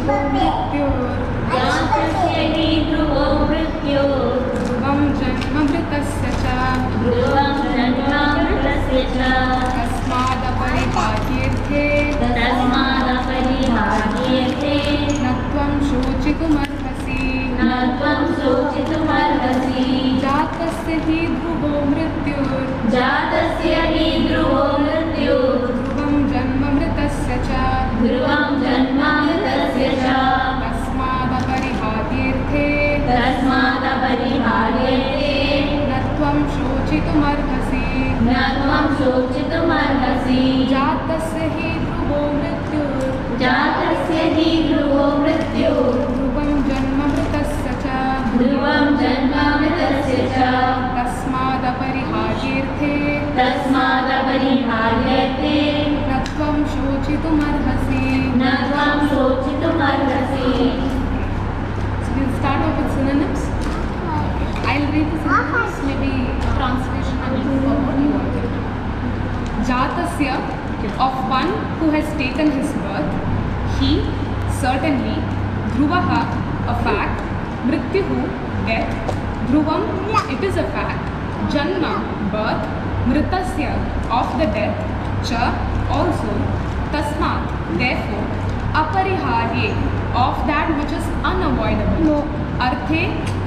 जातस्य हि ध्रुवो मृत्युः ध्रुवं जन्ममृतस्य च तस्मादपरिहार्येऽर्थे न त्वं शोचितुमर्हसि जातस्य हि ध्रुवो मृत्युः ध्रुवं जन्ममृतस्य च तस्मादपरिहार्येऽर्थे न त्वं शोचितुमर्हसि जातस्य हि ध्रुवो मृत्युः ध्रुवं जन्ममृतस्य च तस्मादपरिहार्येऽर्थे न त्वं शोचितुमर्हसि. So we'll start off with synonyms. I'll read the synonyms, maybe translation and what you want it. Jatasya, of one who has taken his birth, he, certainly, dhruvaha, a fact, mrityuhu, death, dhruvam, it is a fact, janma, birth, mritasya, of the death, cha, also, tasmat, therefore, apariharye, of that which is unavoidable, arthe,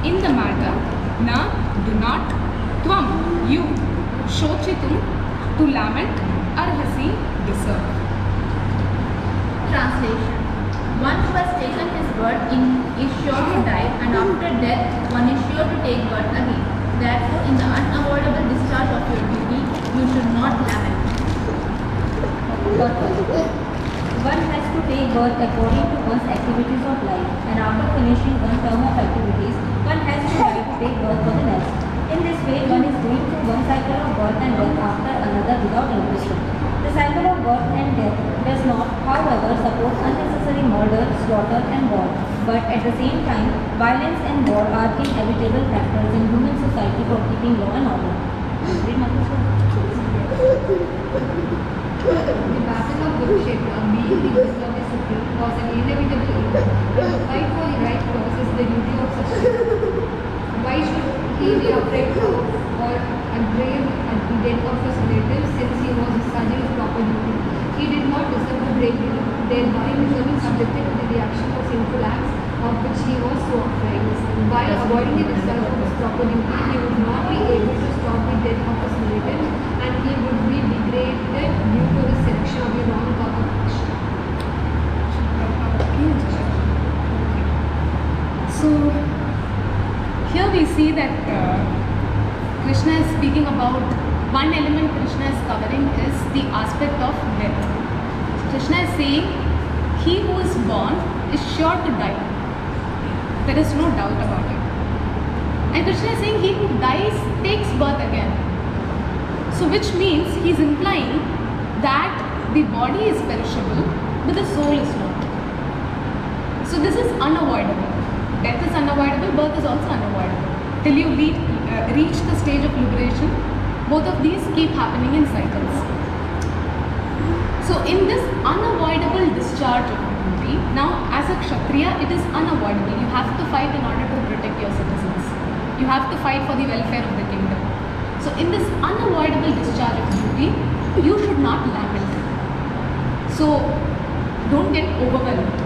in the matter, na, do not, tvam, you, shochitum, to lament, arhasi, deserve. Translation. One who has taken his birth is sure to die, and after death one is sure to take birth again. Therefore, in the unavoidable discharge of your duty, you should not lament. One has to take birth according to one's activities of life, and after finishing one term of activities, one has to die to take birth for the next. In this way, one is going through one cycle of birth and death after another without interruption. The cycle of birth and death does not, however, support unnecessary murder, slaughter and war. But at the same time, violence and war are inevitable factors in human society for keeping law and order. The battle of Kurukshetra, being the wisdom of the Supreme, was an inevitable event, and the fight for the right cause is the duty of such a man. Why should he be afraid of or brave at the death of his relatives, since he was discharging his proper duty? He did not deserve the bravery, thereby becoming subjected to the reaction of sinful acts of which he was so afraid. By avoiding the discharge of his proper duty, he would not be able to stop the death of his relatives, and he would be degraded due to the selection of the wrong path of action. So here we see that Krishna is speaking about one element Krishna is covering is the aspect of death. Krishna is saying he who is born is sure to die. There is no doubt about it. And Krishna is saying he who dies takes birth again. So which means he is implying that the body is perishable but the soul is not. So this is unavoidable. Death is unavoidable, birth is also unavoidable. Till you reach the stage of liberation, both of these keep happening in cycles. So in this unavoidable discharge of duty, now as a Kshatriya, it is unavoidable. You have to fight in order to protect your citizens. You have to fight for the welfare of the kingdom. So in this unavoidable discharge of duty, you should not lament. So don't get overwhelmed.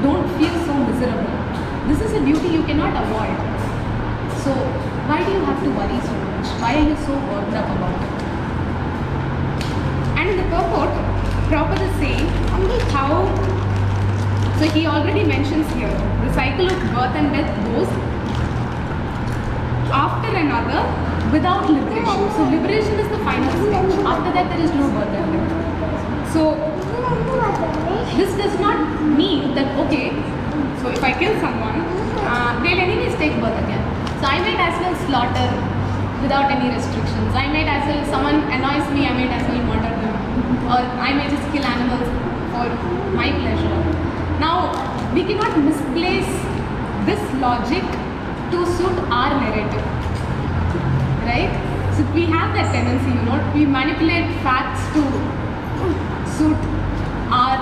Don't feel so miserable. This is a duty you cannot avoid. So why do you have to worry so much? Why are you so worked up about it? And in the purport, Prabhupada is saying how, so he already mentions here, the cycle of birth and death goes after another without liberation. So liberation is the final stage. After that there is no birth and death. So this does not mean that, okay, so if I kill someone, they'll anyways take birth again. So I might as well slaughter without any restrictions. I might as well, if someone annoys me, I might as well murder them. Or I may just kill animals for my pleasure. Now, we cannot misplace this logic to suit our narrative. Right? So we have that tendency, we manipulate facts to suit our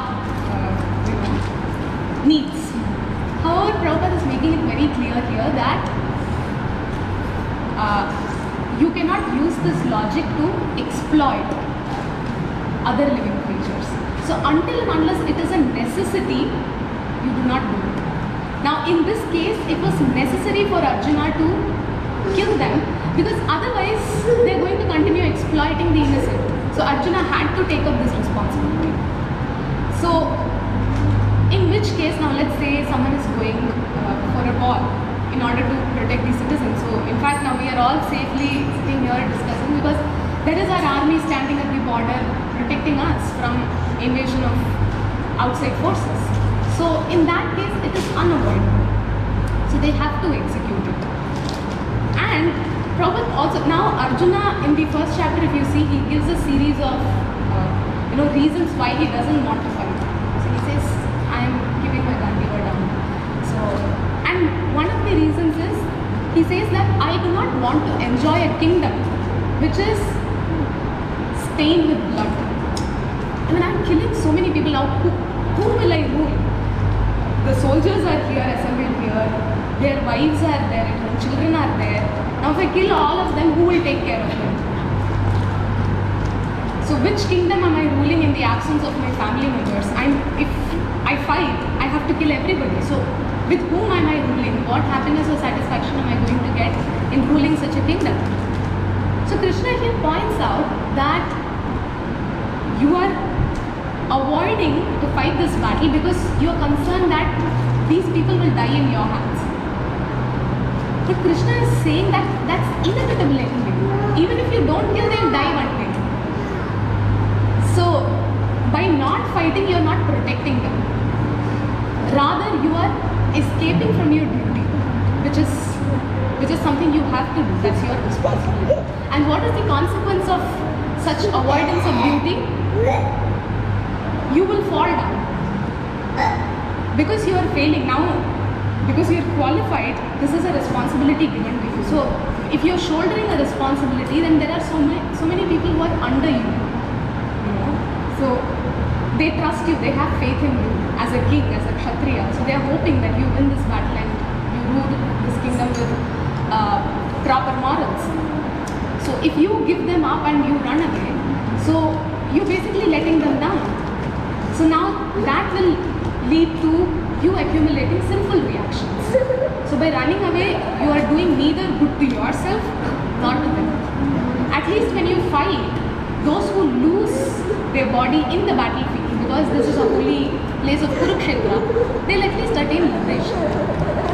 logic to exploit other living creatures. So until and unless it is a necessity, you do not do it. Now in this case, it was necessary for Arjuna to kill them because otherwise they are going to continue exploiting the innocent. So Arjuna had to take up this responsibility. So in which case, now let's say someone is going for a war in order to protect the citizens. So in fact now we are all safely sitting here discussing because there is our army standing at the border protecting us from invasion of outside forces. So in that case it is unavoidable. So they have to execute it. And Prabhupada also, now Arjuna in the first chapter if you see, he gives a series of reasons why he doesn't want to fight. So he says, I am giving my Gandhiva down. So, and one of the reasons is, he says that I do not want to enjoy a kingdom which is stained with blood. I mean, I'm killing so many people now. Who will I rule? The soldiers are here, assembled here. Their wives are there at home. Children are there. Now, if I kill all of them, who will take care of them? So, which kingdom am I ruling in the absence of my family members? And if I fight, I have to kill everybody. So, with whom am I ruling? What happiness or satisfaction am I going to get in ruling such a kingdom? So, Krishna here points out that you are avoiding to fight this battle because you are concerned that these people will die in your hands. But Krishna is saying that that's inevitable anyway. Even if you don't kill them, die one day. So, by not fighting, you are not protecting them. Rather, you are escaping from your duty, which is something you have to do. That's your responsibility. And what is the consequence of such avoidance of duty? You will fall down. Because you are failing now, because you are qualified, this is a responsibility given to you. So, if you are shouldering a responsibility, then there are so many people who are under you. So, they trust you, they have faith in you as a king, as a kshatriya. So, they are hoping that you win this battle and you rule this kingdom with proper morals. So, if you give them up and you run away, so you're basically letting them down. So, now that will lead to you accumulating sinful reactions. So, by running away, you are doing neither good to yourself nor to them. At least when you fight, those who lose their body in the battlefield, because this is a holy place of Kurukshetra, they'll at least attain liberation.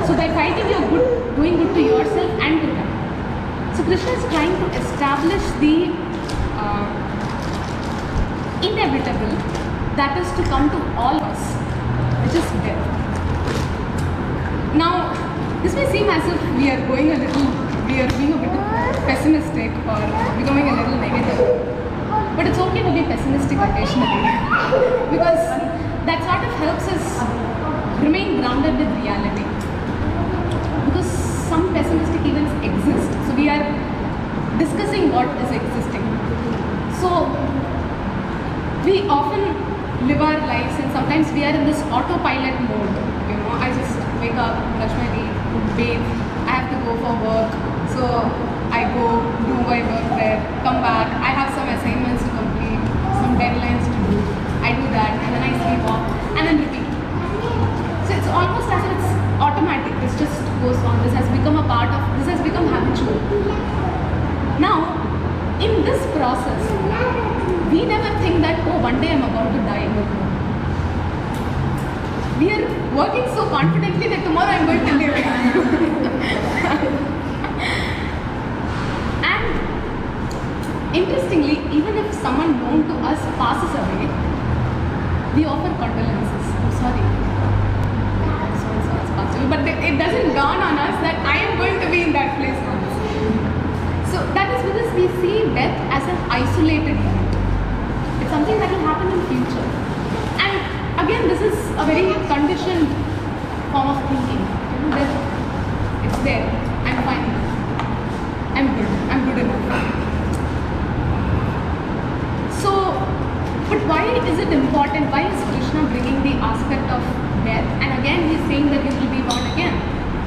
So by fighting, you're doing good to yourself and to them. So Krishna is trying to establish the inevitable that is to come to all of us, which is death. Now, this may seem as if we are being a bit pessimistic or becoming a little negative. But it's okay to be pessimistic occasionally because that sort of helps us remain grounded with reality. Because some pessimistic events exist. So we are discussing what is existing. So we often live our lives and sometimes we are in this autopilot mode. I just wake up, brush my teeth, bathe, I have to go for work. So I go do my work there, come back, I have some assignments to complete, some deadlines to do, I do that and then I sleep off and then repeat. So it's almost as if it's automatic, this just goes on, this has become habitual. Now, in this process, we never think that, oh, one day I'm about to die. We are working so confidently that tomorrow I'm going to live. Interestingly, even if someone known to us passes away, we offer condolences. I'm sorry. So-and-so has passed away. But it doesn't dawn on us that I am going to be in that place once. So that is because we see death as an isolated event. It's something that will happen in future. And again, this is a very conditioned form of thinking. That it's there. I'm fine. I'm good. I'm good enough. So, but why is it important? Why is Krishna bringing the aspect of death? And again, he's saying that you will be born again.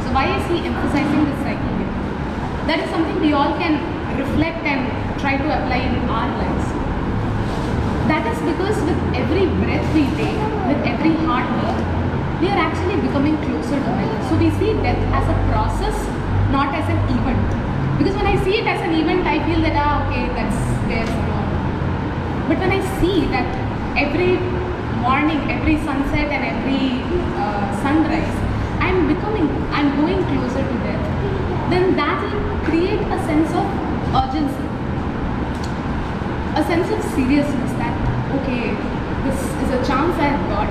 So, why is he emphasizing this cycle here? That is something we all can reflect and try to apply in our lives. That is because with every breath we take, with every heartbeat, we are actually becoming closer to death. So we see death as a process, not as an event. Because when I see it as an event, I feel that, okay, that's there somehow. But when I see that every morning, every sunset and every sunrise, I'm going closer to death, then that will create a sense of urgency, a sense of seriousness that, okay, this is a chance I've got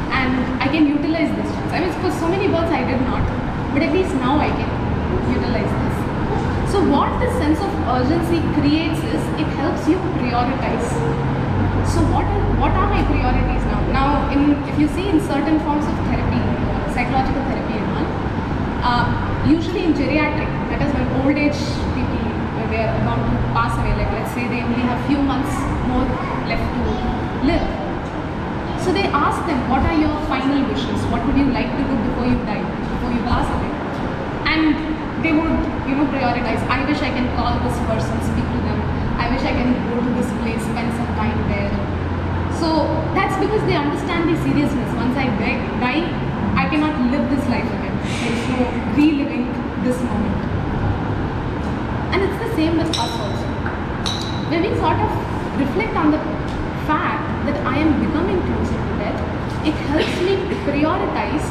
and I can utilize this chance. I mean, for so many births I did not, but at least now I can utilize this. So what this sense of urgency creates is, it helps you prioritize. So what are my priorities now? Now, if you see in certain forms of therapy, psychological therapy and all, usually in geriatric, that is when old age people, when they are about to pass away, like let's say they only have few months more left to live. So they ask them, what are your final wishes? What would you like to do before you die, before you pass away? And they would, prioritize. I wish I can call this person, speak to them. I wish I can go to this place, spend some time there. So that's because they understand the seriousness. Once I die, I cannot live this life again. There is no reliving this moment. And it's the same with us also. When we sort of reflect on the fact that I am becoming closer to death, it helps me prioritize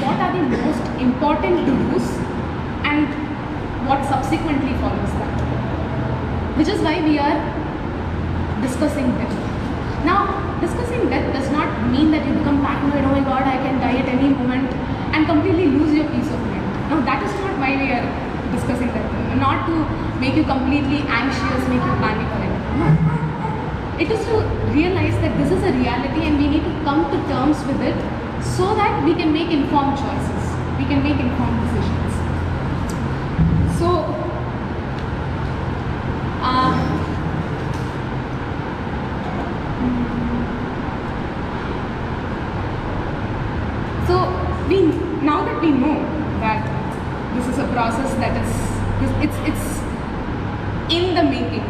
what are the most important to-dos and what subsequently follows that. Which is why we are discussing death. Now, discussing death does not mean that you become paranoid, oh my god, I can die at any moment, and completely lose your peace of mind. Now, that is not why we are discussing death. Not to make you completely anxious, make you panic or anything. No. It is to realize that this is a reality and we need to come to terms with it so that we can make informed choices. We can make informed decisions. So, now that we know that this is a process that is, it's in the making,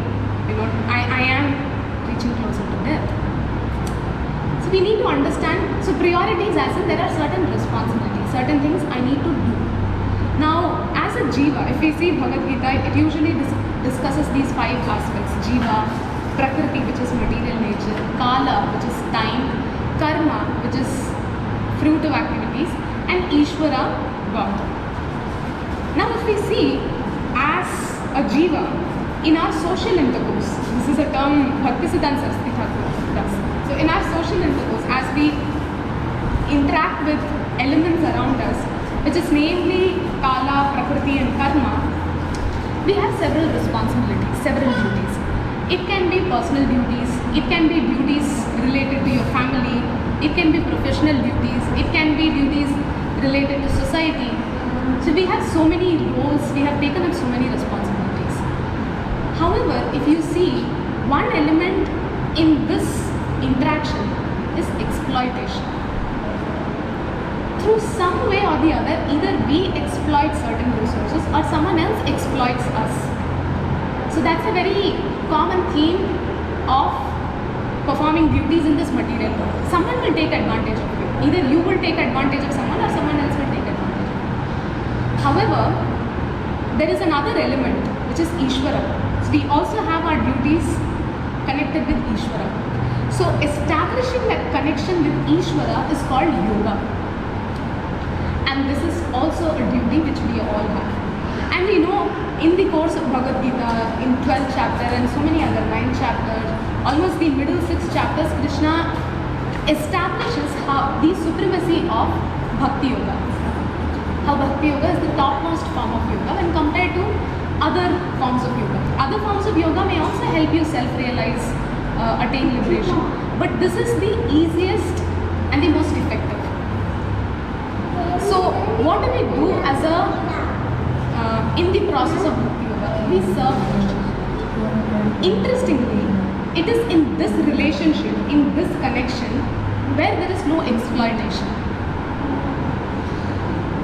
I am reaching closer to death. So we need to understand, so priorities as in there are certain responsibilities, certain things I need to do. Now, as a jiva, if we see Bhagavad Gita, it usually discusses these 5 aspects: jiva, prakriti, which is material nature; kala, which is time; karma, which is fruit of activities; and Ishvara, God. Now, if we see as a jiva in our social intercourse, this is a term Bhaktisiddhanta Saraswati Thakur does. So, in our social intercourse, as we interact with elements around us, which is namely kala, prakriti and karma, we have several responsibilities, several duties. It can be personal duties, it can be duties related to your family, it can be professional duties, it can be duties related to society. So we have so many roles, we have taken up so many responsibilities. However, if you see, one element in this interaction is exploitation. Through some way or the other, either we exploit certain resources or someone else exploits us. So that's a very common theme of performing duties in this material world. Someone will take advantage of you. Either you will take advantage of someone or someone else will take advantage of you. However, there is another element which is Ishvara. So we also have our duties connected with Ishvara. So establishing that connection with Ishvara is called yoga. And this is also a duty which we all have. And we know in the course of Bhagavad Gita, in 12th chapter and so many other 9 chapters, almost the middle 6 chapters, Krishna establishes how the supremacy of Bhakti Yoga. How Bhakti Yoga is the topmost form of yoga when compared to other forms of yoga. Other forms of yoga may also help you self-realize, attain liberation. But this is the easiest and the most effective. So what do we do as in the process of Bhakti Yoga? We serve Krishna. Interestingly, it is in this relationship, in this connection, where there is no exploitation.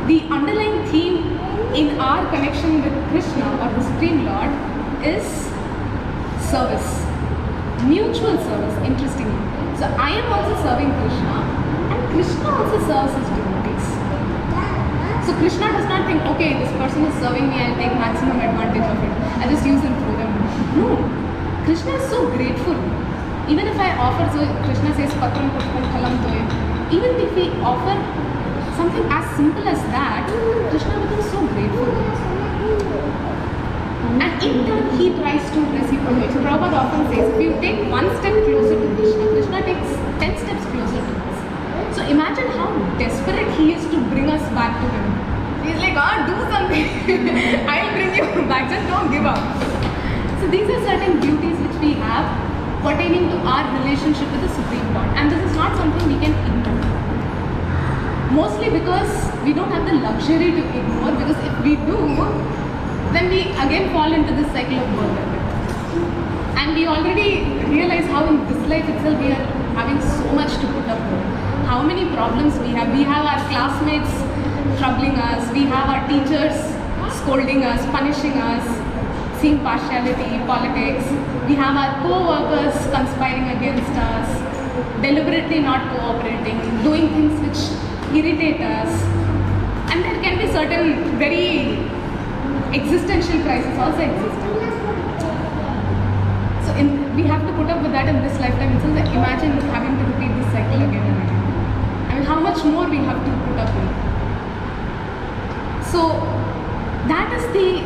The underlying theme in our connection with Krishna or the Supreme Lord is service. Mutual service, interestingly. So I am also serving Krishna, and Krishna also serves his devotees. So Krishna does not think, okay, this person is serving me, I'll take maximum advantage of it. I'll just use and throw them. No. Krishna is so grateful. Even if I offer, so Krishna says, Patram Pushpam Phalam Toye. Even if we offer something as simple as that, Krishna becomes so grateful. And in turn, he tries to reciprocate. So Prabhupada often says, if you take one step closer to Krishna, Krishna takes 10 steps closer to us. So imagine how desperate he is to bring us back to him. He's like, do something. I'll bring you back. Just don't give up. So these are certain beauties which we have pertaining to our relationship with the Supreme Lord. And this is not something we can ignore. Mostly because we don't have the luxury to ignore, because if we do, then we again fall into this cycle of birth and death. And we already realize how in this life itself we are having so much to put up with. How many problems we have. We have our classmates troubling us, we have our teachers scolding us, punishing us, seeing partiality, politics. We have our co-workers conspiring against us, deliberately not cooperating, doing things which irritate us. And there can be certain very existential crises also existing. So we have to put up with that in this lifetime itself. Imagine having to repeat this cycle again and again. I mean, how much more we have to put up with. So that is the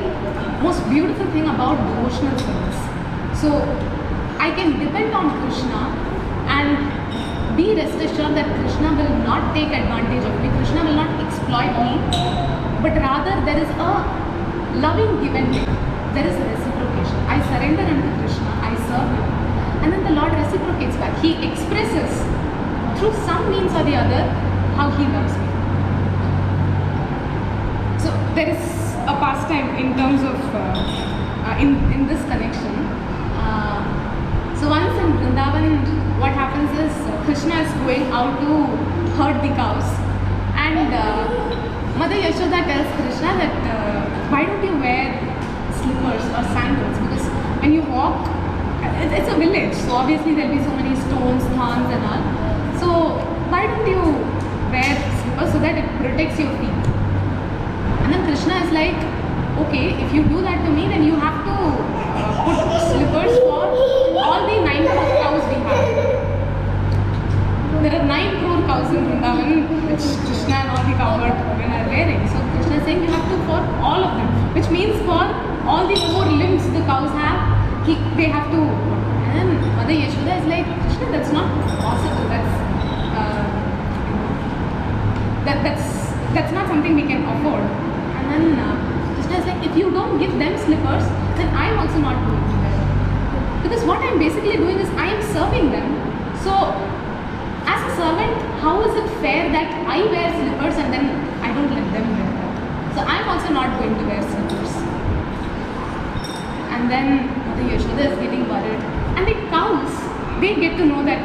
most beautiful thing about devotional service. So I can depend on Krishna and be rest assured that Krishna will not take advantage of me, Krishna will not exploit me, but rather there is a loving give and take. There is reciprocation. I surrender unto Krishna, I serve him, and then the Lord reciprocates back. He expresses through some means or the other how he loves me. So there is a pastime in terms of in this connection. So once in Vrindavan, what happens is Krishna is going out to herd the cows, and Mother Yashoda tells Krishna that why don't you wear slippers or sandals, because when you walk, it's a village, so obviously there'll be so many stones, thorns and all. So why don't you wear slippers so that it protects your feet? And then Krishna is like, okay, if you do that to me, then you have to put slippers for all the 9 crore cows we have. There are 9 crore cows in Vrindavan, which Krishna and all the cowherd women are wearing. So Krishna is saying you have to for all of them, which means for all the 4 limbs the cows have, they have to. And then Mother Yashoda is like, Krishna, that's not possible. That's not something we can afford. And then Krishna is like, if you don't give them slippers, then I am also not going to wear. Because what I am basically doing is I am serving them. So as a servant, how is it fair that I wear slippers and then I don't let them wear them? So I am also not going to wear slippers. And then Mother Yashoda is getting worried. And the cows, they get to know that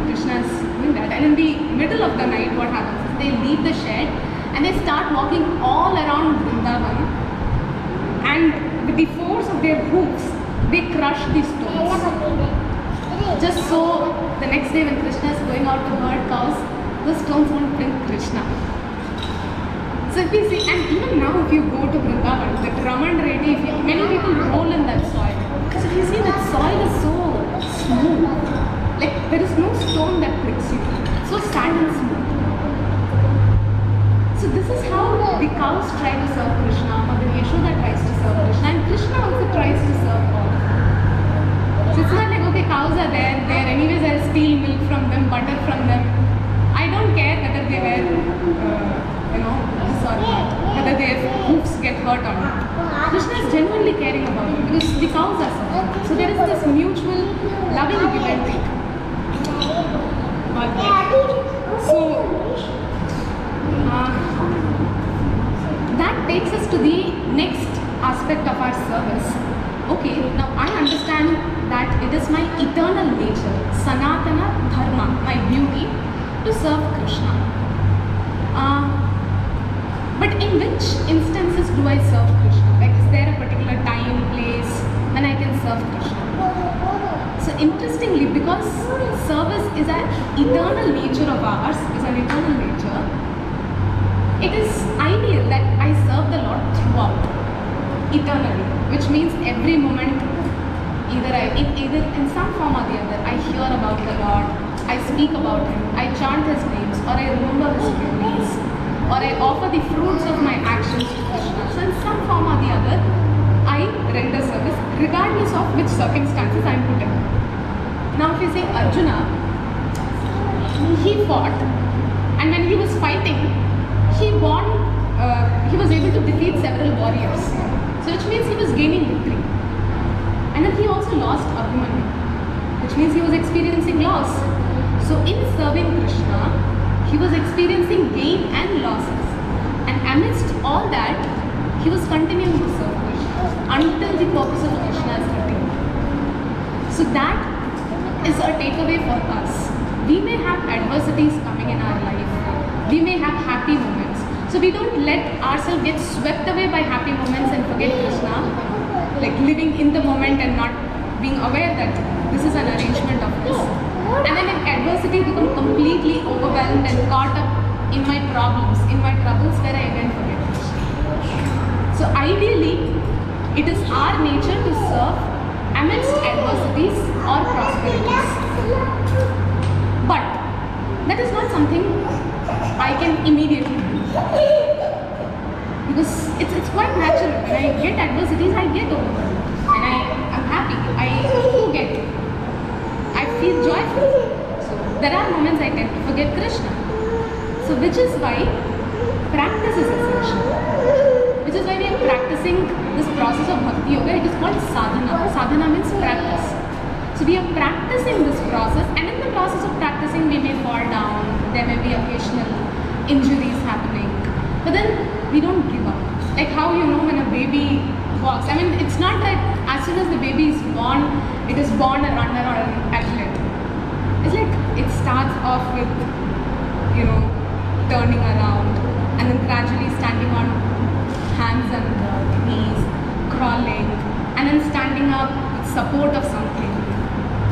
Krishna is doing that. And in the middle of the night, what happens is they leave the shed and they start walking all around Vrindavan, and with the force of their hoofs, they crush the stones. Just so the next day when Krishna is going out to herd cows, the stones won't bring Krishna. So if we see, and even now if you go to Vrindavan, the Raman Reddy, many people roll in that soil. Because if you see, that soil is so smooth. Like there is no stone that pricks you. It's so sad and smooth. So this is how the cows try to serve Krishna, Mother Yashoda tries to serve Krishna, and Krishna also tries to serve all of them. So it's not like, okay, cows are there anyways, I'll steal milk from them, butter from them. I don't care whether they wear, this or not, whether their hoofs get hurt or not. Krishna is genuinely caring about them because the cows are suffering. So there is this mutual loving give and take. So that takes us to the next aspect of our service. Okay, now I understand that it is my eternal nature, Sanatana Dharma, my duty, to serve Krishna. But in which instances do I serve Krishna? Like, is there a particular time, place? when I can serve Krishna. So interestingly, because service is an eternal nature of ours, is an eternal nature, it is ideal that I serve the Lord throughout, eternally, which means every moment, either in some form or the other, I hear about the Lord, I speak about Him, I chant His names, or I remember His glories, or I offer the fruits of my actions to Krishna. So in some form or the other, I render service regardless of which circumstances I am put in. Now if you say Arjuna, he fought, and when he was fighting, he won, he was able to defeat several warriors. So which means he was gaining victory. And then he also lost Abhimanyu, which means he was experiencing loss. So in serving Krishna, he was experiencing gain and losses. And amidst all that, he was continuing to serve Krishna until the purpose of Krishna is attained. So that is a takeaway for us. We may have adversities coming in our life. We may have happy moments. So we don't let ourselves get swept away by happy moments and forget Krishna, like living in the moment and not being aware that this is an arrangement of this. And then in adversity, become completely overwhelmed and caught up in my problems, in my troubles, where I again forget Krishna. So ideally, it is our nature to serve amidst adversities or prosperities. But that is not something I can immediately do. Because it's quite natural. When I get adversities, I get overwhelmed. And I'm happy. I forget. I feel joyful. So there are moments I tend to forget Krishna. So which is why practice is essential. Which is why we are practicing this process of Bhakti Yoga. It is called sadhana. Sadhana means practice. So we are practicing this process, and in the process of practicing we may fall down, there may be occasional injuries happening, but then we don't give up. Like how you know when a baby walks, I mean it's not that as soon as the baby is born, it is born a runner or an athlete. It's like it starts off with, turning around and then gradually standing on hands and knees, crawling, and then standing up with support of something.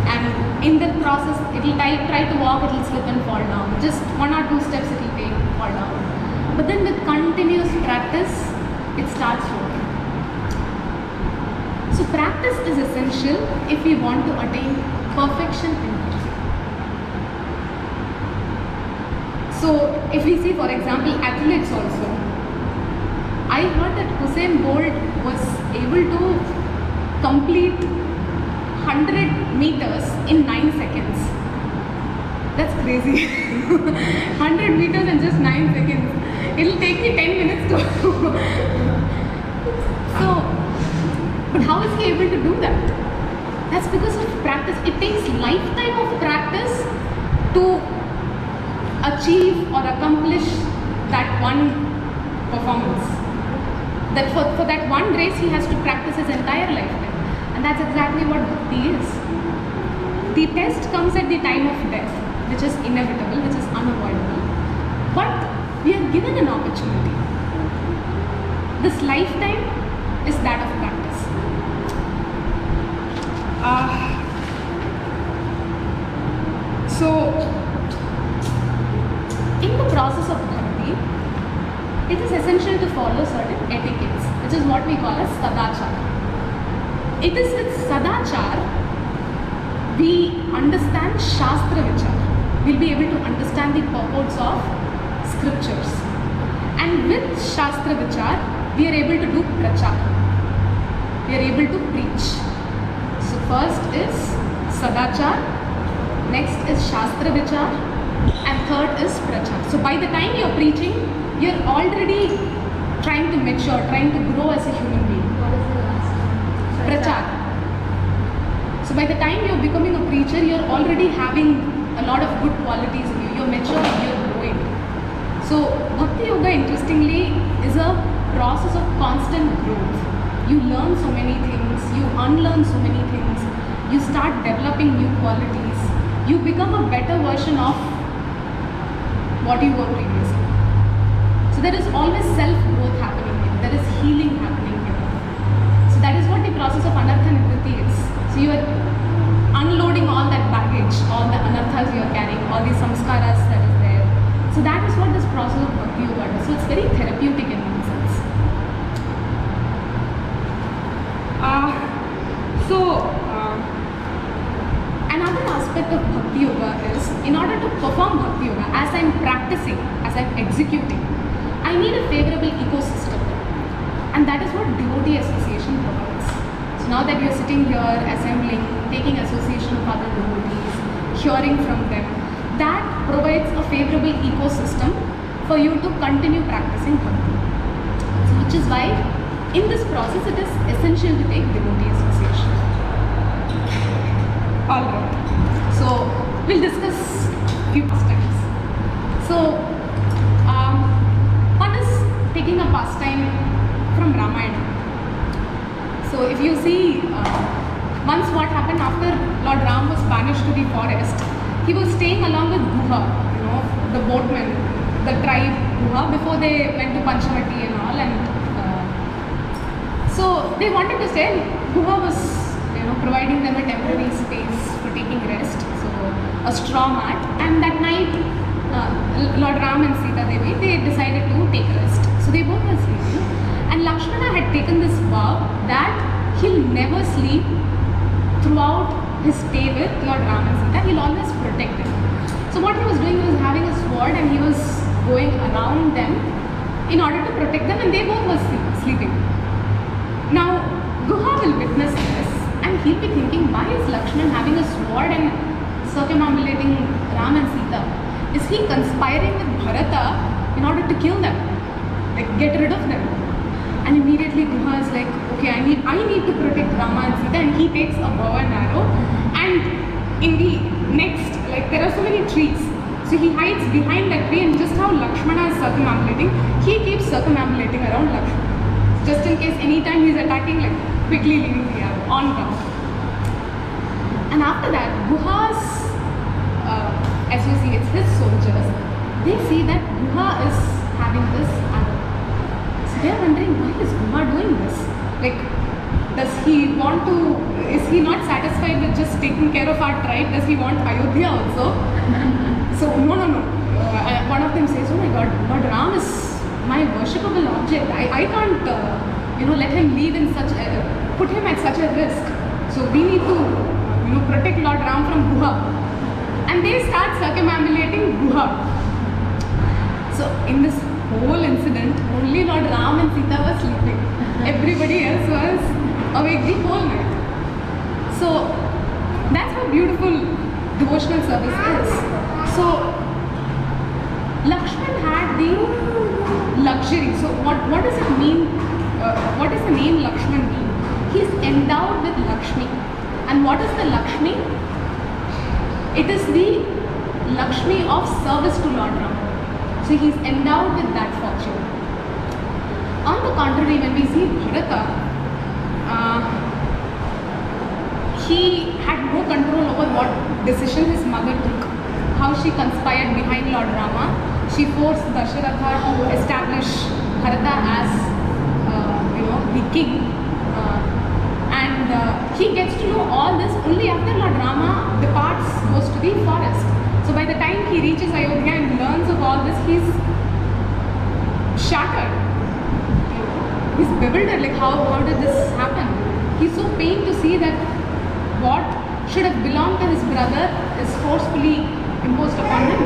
And in that process, it will try to walk, it will slip and fall down. Just 1 or 2 steps it will take, fall down. But then with continuous practice, it starts working. So practice is essential if we want to attain perfection in life. So if we see, for example, athletes also, I heard that Usain Bolt was able to complete 100 meters in 9 seconds. That's crazy. 100 meters in just 9 seconds. It'll take me 10 minutes to. But how is he able to do that? That's because of practice. It takes lifetime of practice to achieve or accomplish that one performance. That for that one race, he has to practice his entire lifetime. And that's exactly what bhakti is. The test comes at the time of death, which is inevitable, which is unavoidable. But we are given an opportunity. This lifetime is that of practice. So, in the process of bhakti, it is essential to follow certain etiquettes, which is what we call as sadachar. It is with sadachar we understand shastra vichar. We'll be able to understand the purports of scriptures. And with shastra vichar, we are able to do prachar. We are able to preach. So first is sadachar, next is shastra vichar, and third is prachar. So by the time you're preaching, you're already trying to mature, trying to grow as a human being. What is the last one? Prachar. So by the time you're becoming a preacher, you're already having a lot of good qualities in you. You're maturing, you're growing. So Bhakti Yoga, interestingly, is a process of constant growth. You learn so many things, you unlearn so many things, you start developing new qualities, you become a better version of what you were previously. So there is always self-growth happening here, there is healing happening here. So that is what the process of anartha nivritti is. So you are unloading all that baggage, all the anarthas you are carrying, all the samskaras that is there. So that is what this process of bhakti yoga does. So it's very therapeutic in one sense. Another aspect of bhakti yoga is, in order to perform bhakti yoga, as I'm practicing, as I'm executing, I need a favorable ecosystem. And that is what devotee association provides. So now that you're sitting here, assembling, taking association of other devotees, hearing from them, that provides a favorable ecosystem for you to continue practicing bhakti. So which is why in this process it is essential to take devotee association. Alright, so we'll discuss few pastimes. So one is taking a pastime from Ramayana. So if you see, once what happened after Lord Ram was banished to the forest, he was staying along with Guha, the boatmen, the tribe Guha, before they went to Panchamati and all. And so they wanted to stay. Guha was, providing them a temporary space for taking rest. So a straw mat. And that night, Lord Ram and Sita Devi, they decided to take rest. So they both were sleeping. And Lakshmana had taken this vow that he'll never sleep throughout his stay with Lord Ram and Sita. He'll always protect them. So what he was doing, he was having a sword and he was going around them in order to protect them, and they both were sleeping. Now, Guha will witness this and he'll be thinking, why is Lakshman having a sword and circumambulating Ram and Sita? Is he conspiring with Bharata in order to kill them? Like, get rid of them? And immediately Guha is like, okay, I need to protect Rama and Sita, and he takes a bow and arrow, and in the next, like, there are so many trees, so he hides behind that tree, and just how Lakshmana is circumambulating, he keeps circumambulating around Lakshmana, just in case anytime he's attacking, like, quickly leaving the arrow on ground. And after that, Guha's associates, his soldiers, they see that Guha is having this arrow. So they are wondering, why is Guha doing this? Like, does he want to, is he not satisfied with just taking care of our tribe? Does he want Ayodhya also? So, no. One of them says, oh my God, Lord Ram is my worshipable object. I can't, let him leave in put him at such a risk. So we need to, protect Lord Ram from Guha. And they start circumambulating Guha. So in this whole incident, only Lord Ram and Sita were sleeping. Everybody else was awake the whole night. So that's how beautiful devotional service is. So Lakshman had the luxury. So what does it mean? What does the name Lakshman mean? He's endowed with Lakshmi. And what is the Lakshmi? It is the Lakshmi of service to Lord Rama. So he's endowed with that fortune. On the contrary, when we see Bharata, he had no control over what decision his mother took, how she conspired behind Lord Rama. She forced Dasharatha to establish Bharata as, the king. And he gets to know all this only after Lord Rama departs, goes to the forest. So by the time he reaches Ayodhya and learns of all this, he's shattered. He's bewildered, like how did this happen? He's so pained to see that what should have belonged to his brother is forcefully imposed upon him.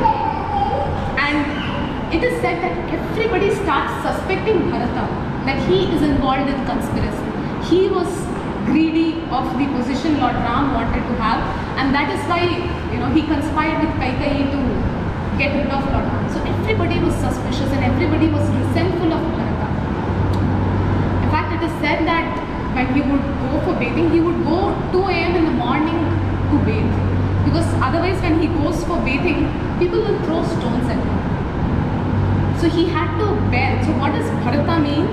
And it is said that everybody starts suspecting Bharata, that he is involved in conspiracy. He was greedy of the position Lord Ram wanted to have, and that is why he conspired with Kaikeyi to get rid of Lord Ram. So everybody was suspicious and everybody was resentful of Bharata. In fact, it is said that when he would go for bathing, he would go 2 a.m. in the morning to bathe, because otherwise when he goes for bathing, people will throw stones at him. So he had to bear. So what does Bharata mean?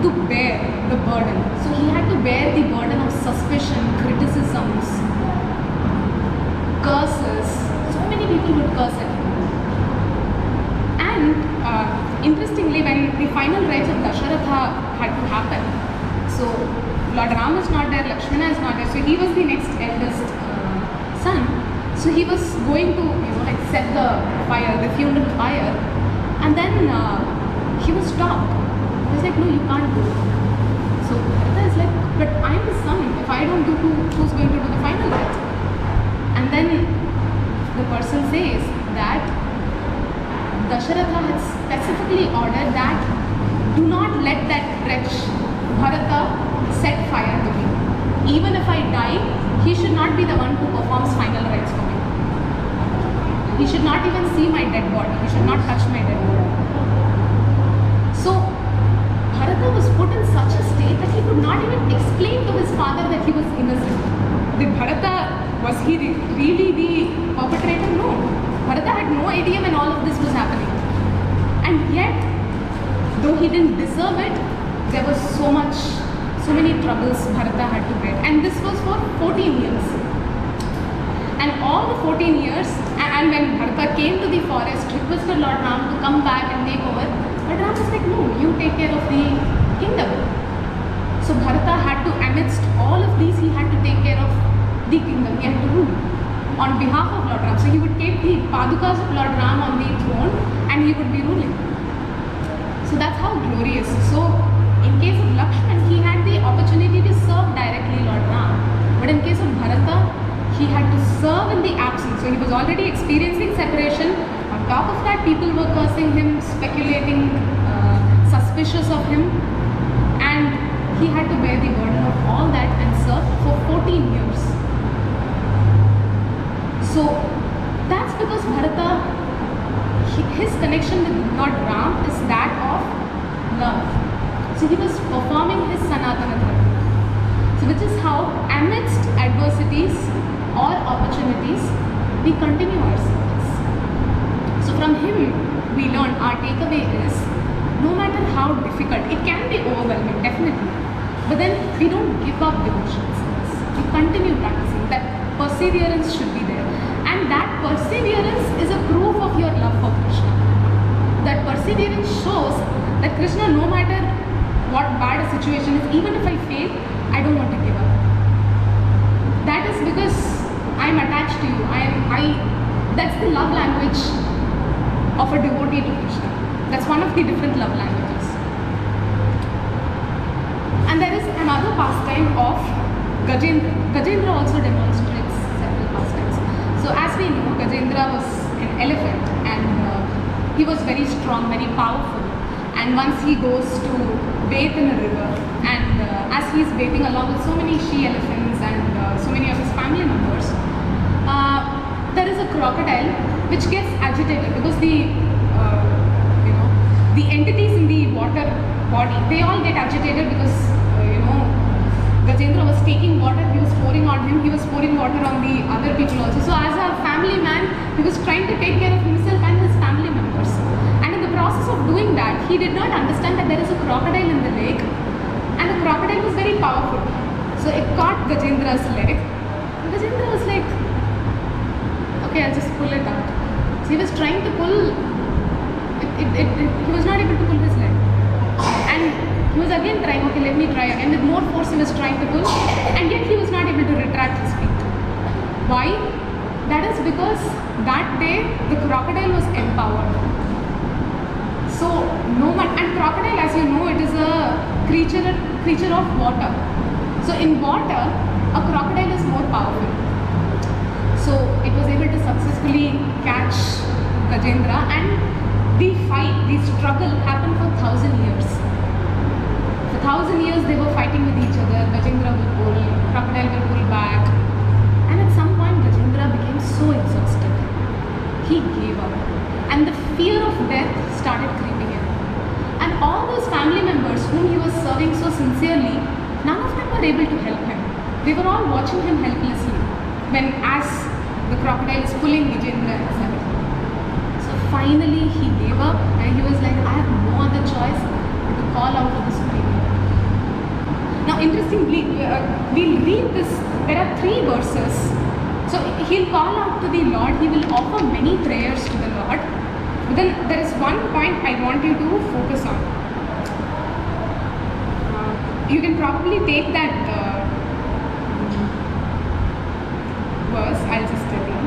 To bear the burden. So he had to bear the burden of suspicion, criticisms, curses. So many people would curse at him. And interestingly, when the final rites of Dasharatha had to happen, so Lord Ram is not there, Lakshmana is not there. So he was the next eldest son. So he was going to, like set the fire, the funeral fire, and then he was stopped. He was like, no, you can't do it. So Bharata is like, but I'm the son. If I don't do, who's going to do the final rite? And then the person says that Dasharatha had specifically ordered that do not let that wretch Bharata set fire to me. Even if I die, he should not be the one who performs final rites for me. He should not even see my dead body. He should not touch my dead body. So Bharata was put in such a state that he could not even explain to his father that he was innocent. Did Bharata, was he really the perpetrator? No. Bharata had no idea when all of this was happening. And yet, though he didn't deserve it, there was so many troubles Bharata had to bear. And this was for 14 years. And all the 14 years, and when Bharata came to the forest, requested Lord Ram to come back and take over, but Ram was like, no, you take care of the kingdom. So Bharata had to, amidst all of these, he had to take care of the kingdom. He had to rule on behalf of Lord Ram. So he would take the padukas of Lord Ram on the throne and he would be ruling. So that's how glorious. So in case of Lakshman, he had the opportunity to serve directly Lord Ram. But in case of Bharata, he had to serve in the absence. So he was already experiencing separation. On top of that, people were cursing him, speculating, suspicious of him. And he had to bear the burden of all that and serve for 14 years. So that's because Bharata, his connection with Lord Ram is that of love. So he was performing his Sanatana Dharma. So which is how amidst adversities or opportunities, we continue our service. So from him, we learn, our takeaway is, no matter how difficult, it can be overwhelming, definitely. But then we don't give up devotion service. We continue practicing. That perseverance should be there. And that perseverance is a proof of your love for Krishna. That perseverance shows that Krishna, no matter what bad a situation is, even if I fail, I don't want to give up. That is because I am attached to you. That's the love language of a devotee to Krishna. That's one of the different love languages. And there is another pastime of Gajendra. Gajendra also demonstrates several pastimes. So as we know, Gajendra was an elephant and he was very strong, very powerful. And once he goes to bathe in a river, and as he is bathing along with so many she-elephants and so many of his family members, there is a crocodile which gets agitated because the entities in the water body, they all get agitated because Gajendra was taking water, he was pouring on him, he was pouring water on the other people also. So as a family man, he was trying to take care of himself and his family members. And in the process of doing that, he did not understand that there is a crocodile in the lake, and the crocodile was very powerful. So it caught Gajendra's leg. And Gajendra was like, okay, I'll just pull it out. So he was trying to pull, he was not able to pull his leg. And he was again trying, okay, let me try again. With more force he was trying to pull, and yet he was not able to retract his feet. Why? That is because that day the crocodile was empowered. So no matter, and crocodile, as you know, it is a creature of water. So in water, a crocodile is more powerful. So it was able to successfully catch Gajendra, and the fight, the struggle happened for 1,000 years. For 1,000 years they were fighting with each other. Gajendra will pull, crocodile will pull back. And at some point Gajendra became so exhausted. He gave up. And the fear of death started creeping in. And all those family members whom he was serving so sincerely, none of them were able to help him. They were all watching him helplessly when as the crocodile is pulling Gajendra inside. So finally he gave up and he was like, I have no other choice but to call out to the Supreme. Now interestingly, we'll read this, there are 3 verses. So he'll call out to the Lord, he will offer many prayers to the Lord. But then there is one point I want you to focus on. You can probably take that verse. I'll just tell you.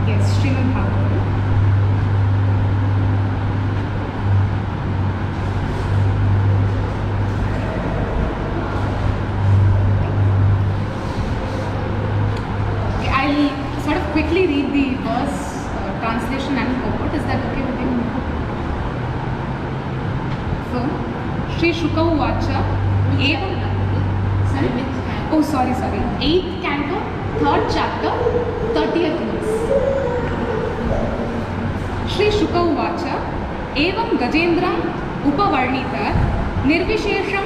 Yes, Srimad Bhagavatam. Okay, I'll sort of quickly read the verse translation and purport. Is that okay with you? So, Shri Shuka Uvacha, Evam. Sorry, which Oh, sorry. 8th canto, 3rd chapter, 30th verse. Shri Shuka Uvacha, Evam Gajendram Upavarnita, Nirvishesham,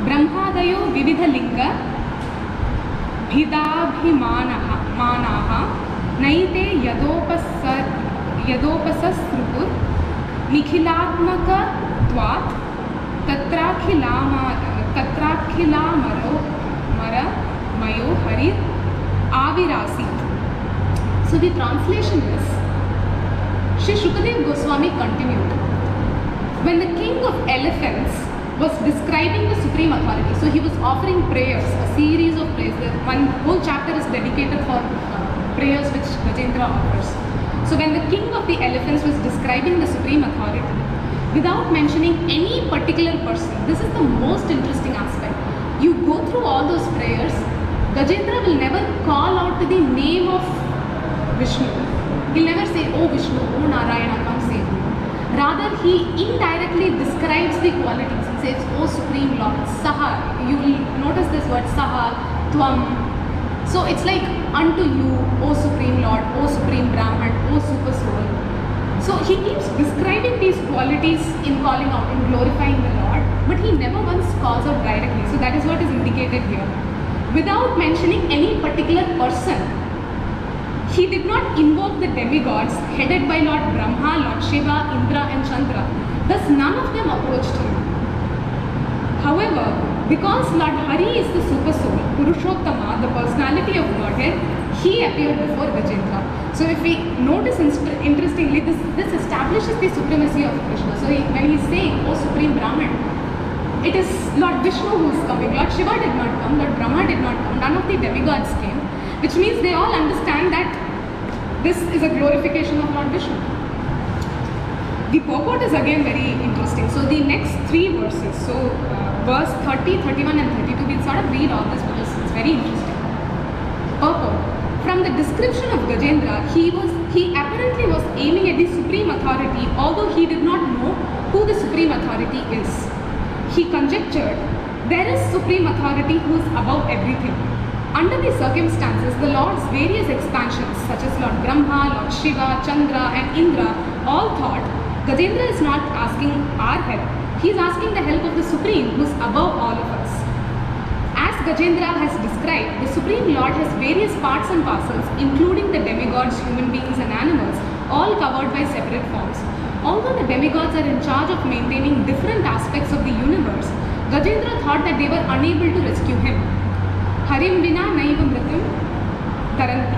Brahmadayo Vividhalinga, Bhidabhimanaha, Naite Yadopasasrupur, Nikhilatmaka Twat, Tatrakhilamaro Mayo Harir Avirasit. So the translation is, Shri Shukadev Goswami continued, when the king of elephants was describing the supreme authority, so he was offering prayers, a series of prayers. One whole chapter is dedicated for prayers which Gajendra offers. So when the king of the elephants was describing the supreme authority, without mentioning any particular person, this is the most interesting aspect. You go through all those prayers, Gajendra will never call out to the name of Vishnu. He'll never say, oh Vishnu, oh Narayana, come save me. Rather, he indirectly describes the qualities. He says, oh Supreme Lord, Saha. You will notice this word, Saha, Tvam. So it's like, unto you, O Supreme Lord, O Supreme Brahman, O Super Soul. So he keeps describing these qualities in calling out, in glorifying the Lord, but he never once calls out directly. So that is what is indicated here. Without mentioning any particular person, he did not invoke the demigods headed by Lord Brahma, Lord Shiva, Indra and Chandra. Thus none of them approached him. However, because Lord Hari is the super soul, Purushottama, the personality of Godhead, he appeared before Gajendra. So if we notice interestingly, this establishes the supremacy of Krishna. So when he is saying, O Supreme Brahman, it is Lord Vishnu who is coming. Lord Shiva did not come, Lord Brahma did not come, none of the demigods came, which means they all understand that this is a glorification of Lord Vishnu. The purport is again very interesting. So the next three verses, so verse 30, 31 and 32, we'll sort of read all this because it's very interesting. Purport. From the description of Gajendra, he apparently was aiming at the supreme authority, although he did not know who the supreme authority is. He conjectured, there is supreme authority who is above everything. Under the circumstances, the Lord's various expansions, such as Lord Brahma, Lord Shiva, Chandra and Indra, all thought, Gajendra is not asking our help. He is asking the help of the Supreme, who is above all of us. As Gajendra has described, the Supreme Lord has various parts and parcels, including the demigods, human beings and animals, all covered by separate forms. Although the demigods are in charge of maintaining different aspects of the universe, Gajendra thought that they were unable to rescue him. Harim vina naiva mritam taranti.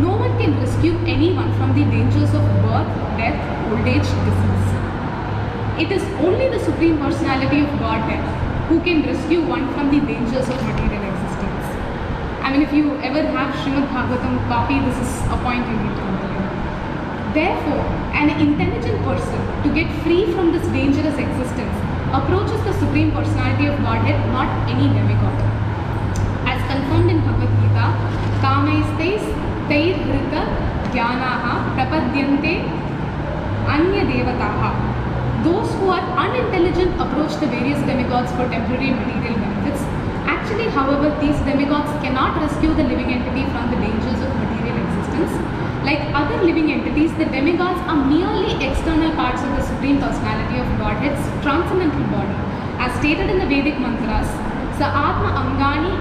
No one can rescue anyone from the dangers of birth, death, old age, disease. It is only the Supreme Personality of Godhead who can rescue one from the dangers of material existence. I mean, if you ever have Srimad Bhagavatam copy, this is a point you need to understand. Therefore, an intelligent person, to get free from this dangerous existence, approaches the Supreme Personality of Godhead, not any demigod. As confirmed in Bhagavad Gita, Kamaistes Tair Hrita Jnanaha Prapadyante Anya Devataha. Those who are unintelligent approach the various demigods for temporary material benefits. Actually, however, these demigods cannot rescue the living entity from the dangers of material existence. Like other living entities, the demigods are merely external parts of the Supreme Personality of Godhead's transcendental body. As stated in the Vedic mantras, Sa Atma Angani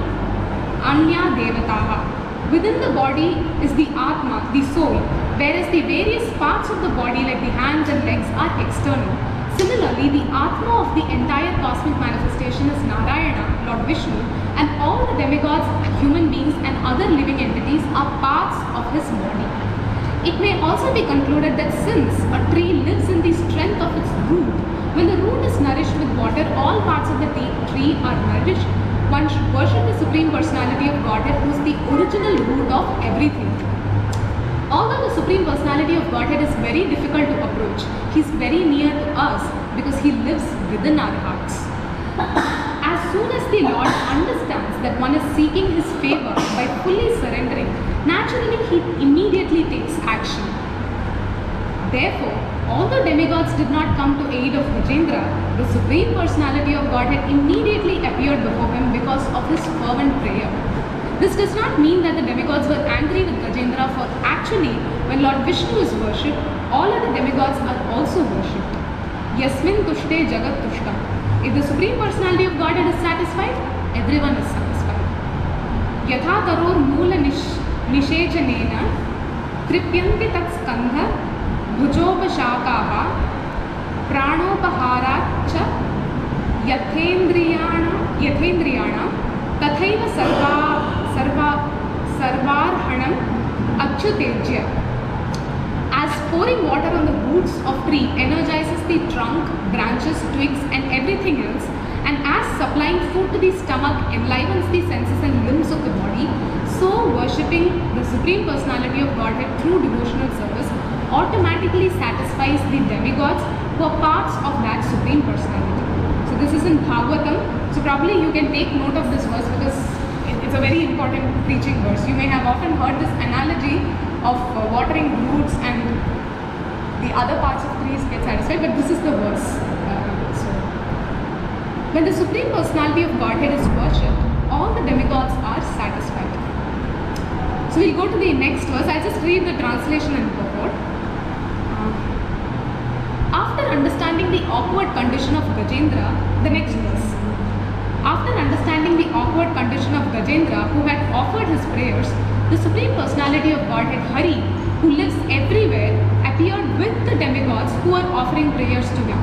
Anya Devataha. Within the body is the Atma, the soul, whereas the various parts of the body like the hands and legs are external. Similarly, the Atma of the entire cosmic manifestation is Narayana, Lord Vishnu, and all the demigods, human beings, and other living entities are parts of his body. It may also be concluded that since a tree lives in the strength of its root, when the root is nourished with water, all parts of the tree are nourished. One should worship the Supreme Personality of Godhead, who is the original root of everything. Although the Supreme Personality of Godhead is very difficult to approach, he is very near to us because he lives within our hearts. As soon as the Lord understands that one is seeking his favor by fully surrendering, naturally he immediately takes action. Therefore, although demigods did not come to aid of Gajendra, the Supreme Personality of Godhead immediately appeared before him because of his fervent prayer. This does not mean that the demigods were angry with Gajendra, for actually, when Lord Vishnu is worshipped, all other demigods are also worshipped. Yasmin tushte jagat tushta. If the Supreme Personality of Godhead is satisfied, everyone is satisfied. Yatha taror moola nishejanena tripyanti tat skandha bhujopashakaha pranopaharacha yathendriyana tathaiva sarvarhanam achyutejya. As pouring water on the roots of tree energizes the trunk, branches, twigs and everything else, and as supplying food to the stomach enlivens the senses and limbs of the body, so worshipping the Supreme Personality of Godhead through devotional service automatically satisfies the demigods who are parts of that Supreme Personality. So this is in Bhagavatam. So probably you can take note of this verse because it's a very important preaching verse. You may have often heard this analogy of watering roots and the other parts of trees get satisfied, but this is the verse. So, when the Supreme Personality of Godhead is worshipped, all the demigods are satisfied. So we'll go to the next verse. I'll just read the translation and purport. After understanding the awkward condition of Gajendra, the next verse. After understanding the awkward condition of Gajendra, who had offered his prayers, the Supreme Personality of Godhead, Hari, who lives everywhere, appeared with the demigods who are offering prayers to him.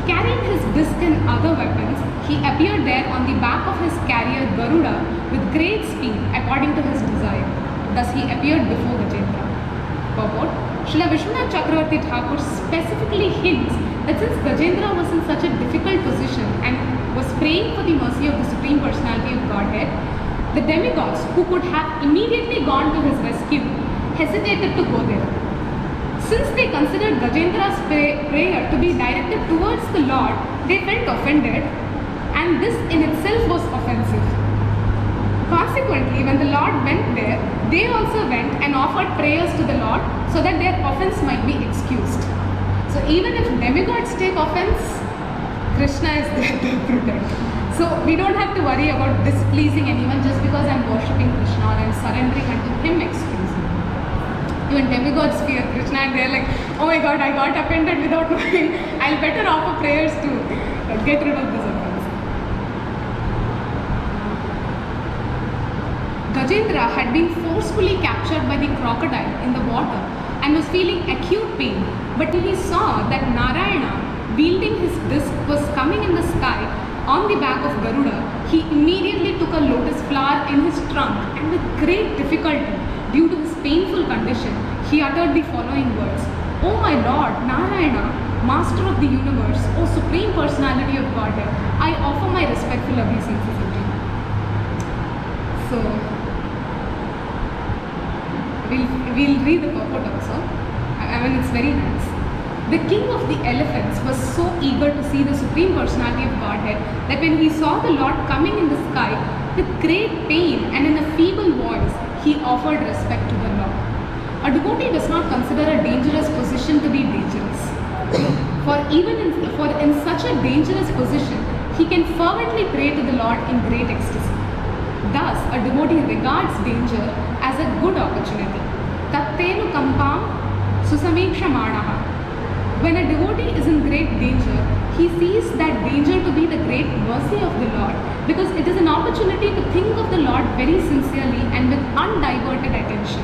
Carrying his disc and other weapons, he appeared there on the back of his carrier Garuda with great speed according to his desire. Thus he appeared before Gajendra. Purport. Srila Vishwanath Chakravarti Thakur specifically hints that since Gajendra was in such a difficult position and was praying for the mercy of the Supreme Personality of Godhead, the demigods, who could have immediately gone to his rescue, hesitated to go there. Since they considered Gajendra's prayer to be directed towards the Lord, they felt offended, and this in itself was offensive. Consequently, when the Lord went there, they also went and offered prayers to the Lord so that their offense might be excused. So even if demigods take offense, Krishna is there to protect. So we don't have to worry about displeasing anyone just because I'm worshipping Krishna or I'm surrendering unto him exclusively. Even demigods fear Krishna and they're like, oh my god, I got offended without knowing. I'll better offer prayers to get rid of this offense. Gajendra had been forcefully captured by the crocodile in the water and was feeling acute pain. But when he saw that Narayana, wielding his disc, was coming in the sky on the back of Garuda, he immediately took a lotus flower in his trunk and with great difficulty, due to his painful condition, he uttered the following words: "O my Lord, Narayana, Master of the universe, O Supreme Personality of Godhead, I offer my respectful obeisances to you." So, we'll read the purport also. I mean, it's very nice. The king of the elephants was so eager to see the Supreme Personality of Godhead that when he saw the Lord coming in the sky with great pain and in a feeble voice, he offered respect to the Lord. A devotee does not consider a dangerous position to be dangerous. For in such a dangerous position, he can fervently pray to the Lord in great ecstasy. Thus, a devotee regards danger as a good opportunity. Tattenu kampam susamekshamanaha. When a devotee is in great danger, he sees that danger to be the great mercy of the Lord, because it is an opportunity to think of the Lord very sincerely and with undiverted attention.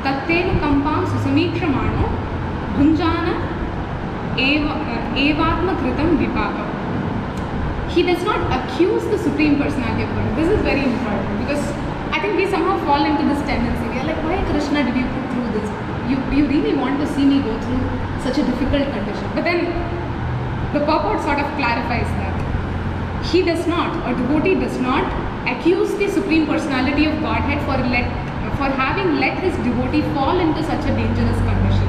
Tattenu kampam susamekshamano bhunjana evatma kritam vipakam. He does not accuse the Supreme Personality of God. This is very important because I think we somehow fall into this tendency. We are like, why Krishna did you put through this? You really want to see me go through such a difficult condition. But then the purport sort of clarifies that. He does not, a devotee does not accuse the Supreme Personality of Godhead for having let his devotee fall into such a dangerous condition.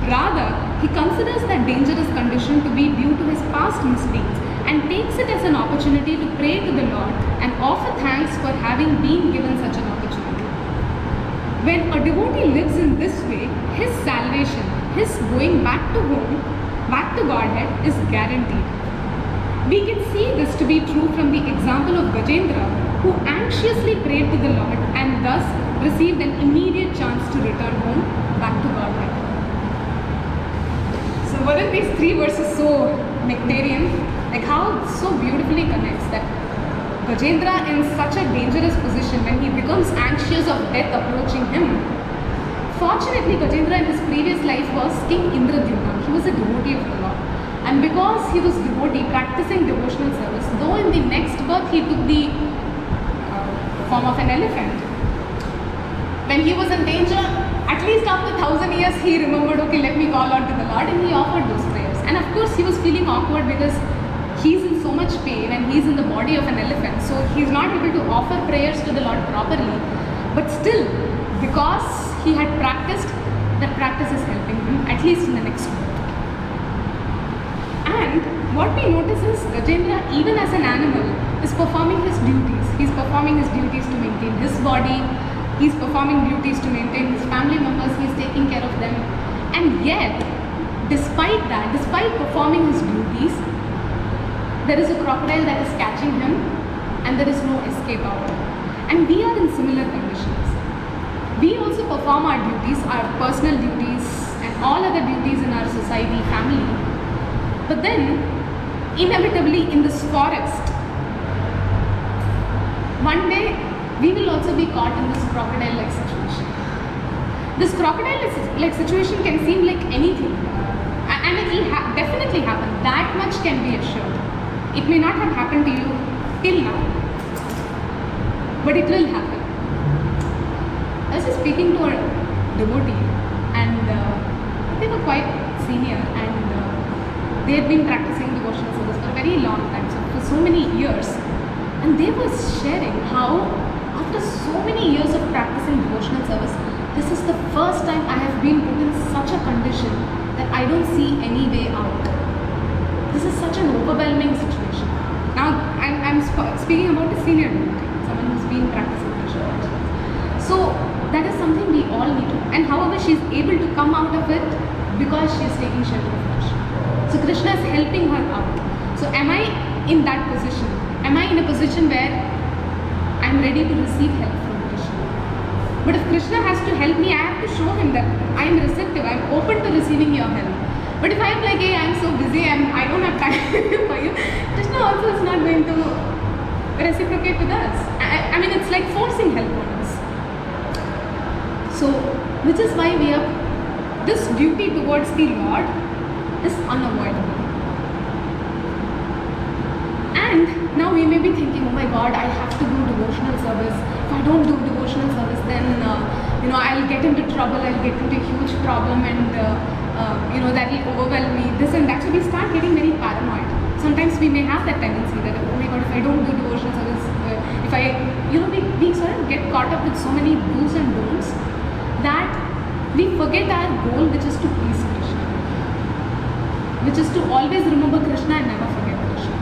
Rather, he considers that dangerous condition to be due to his past misdeeds and takes it as an opportunity to pray to the Lord and offer thanks for having been given such an opportunity. When a devotee lives in this way, his salvation, his going back to home, back to Godhead is guaranteed. We can see this to be true from the example of Gajendra, who anxiously prayed to the Lord and thus received an immediate chance to return home back to Godhead. So weren't these three verses so nectarian? Like how it so beautifully connects that Gajendra in such a dangerous position when he becomes anxious of death approaching him. Fortunately, Gajendra in his previous life was King Indradyumna. He was a devotee of the Lord. And because he was devotee practicing devotional service, though in the next birth he took the form of an elephant, when he was in danger, at least after 1,000 years he remembered, okay, let me call on to the Lord, and he offered those prayers. And of course he was feeling awkward because he's in so much pain and he's in the body of an elephant, so he's not able to offer prayers to the Lord properly. But still, because he had practiced, that practice is helping him, at least in the next birth. And what we notice is Gajendra, even as an animal, is performing his duties. He's performing his duties to maintain his body, he's performing duties to maintain his family members, he's taking care of them. And yet, despite that, despite performing his duties, there is a crocodile that is catching him and there is no escape out. And we are in similar conditions. We also perform our duties, our personal duties and all other duties in our society, family. But then, inevitably in this forest, one day we will also be caught in this crocodile-like situation. This crocodile-like situation can seem like anything, and it will definitely happen. That much can be assured. It may not have happened to you till now, but it will happen. I was just speaking to a devotee, and they were quite senior, and they had been practicing devotional service for a very long time, so for so many years. And they were sharing how after so many years of practicing devotional service, this is the first time I have been put in such a condition that I don't see any way out. This is such an overwhelming situation. Now, I'm speaking about a senior devotee, someone who's been practicing devotional service. So, that is something we all need to. And however, she's able to come out of it because she is taking shelter of Krishna. So Krishna is helping her out. So am I in that position? Am I in a position where I'm ready to receive help from Krishna? But if Krishna has to help me, I have to show him that I am receptive, I am open to receiving your help. But if I am like, hey, I am so busy and I don't have time for you, Krishna also is not going to reciprocate with us. I mean, it's like forcing help on us. So, which is why this duty towards the Lord is unavoidable. And now we may be thinking, oh my God, I have to do devotional service. If I don't do devotional service, then I'll get into trouble, I'll get into a huge problem, and that will overwhelm me. This and that. So we start getting very paranoid. Sometimes we may have that tendency that, oh my God, if I don't do devotional service, if I, we sort of get caught up with so many do's and don'ts that we forget our goal, which is to please Krishna, which is to always remember Krishna and never forget Krishna.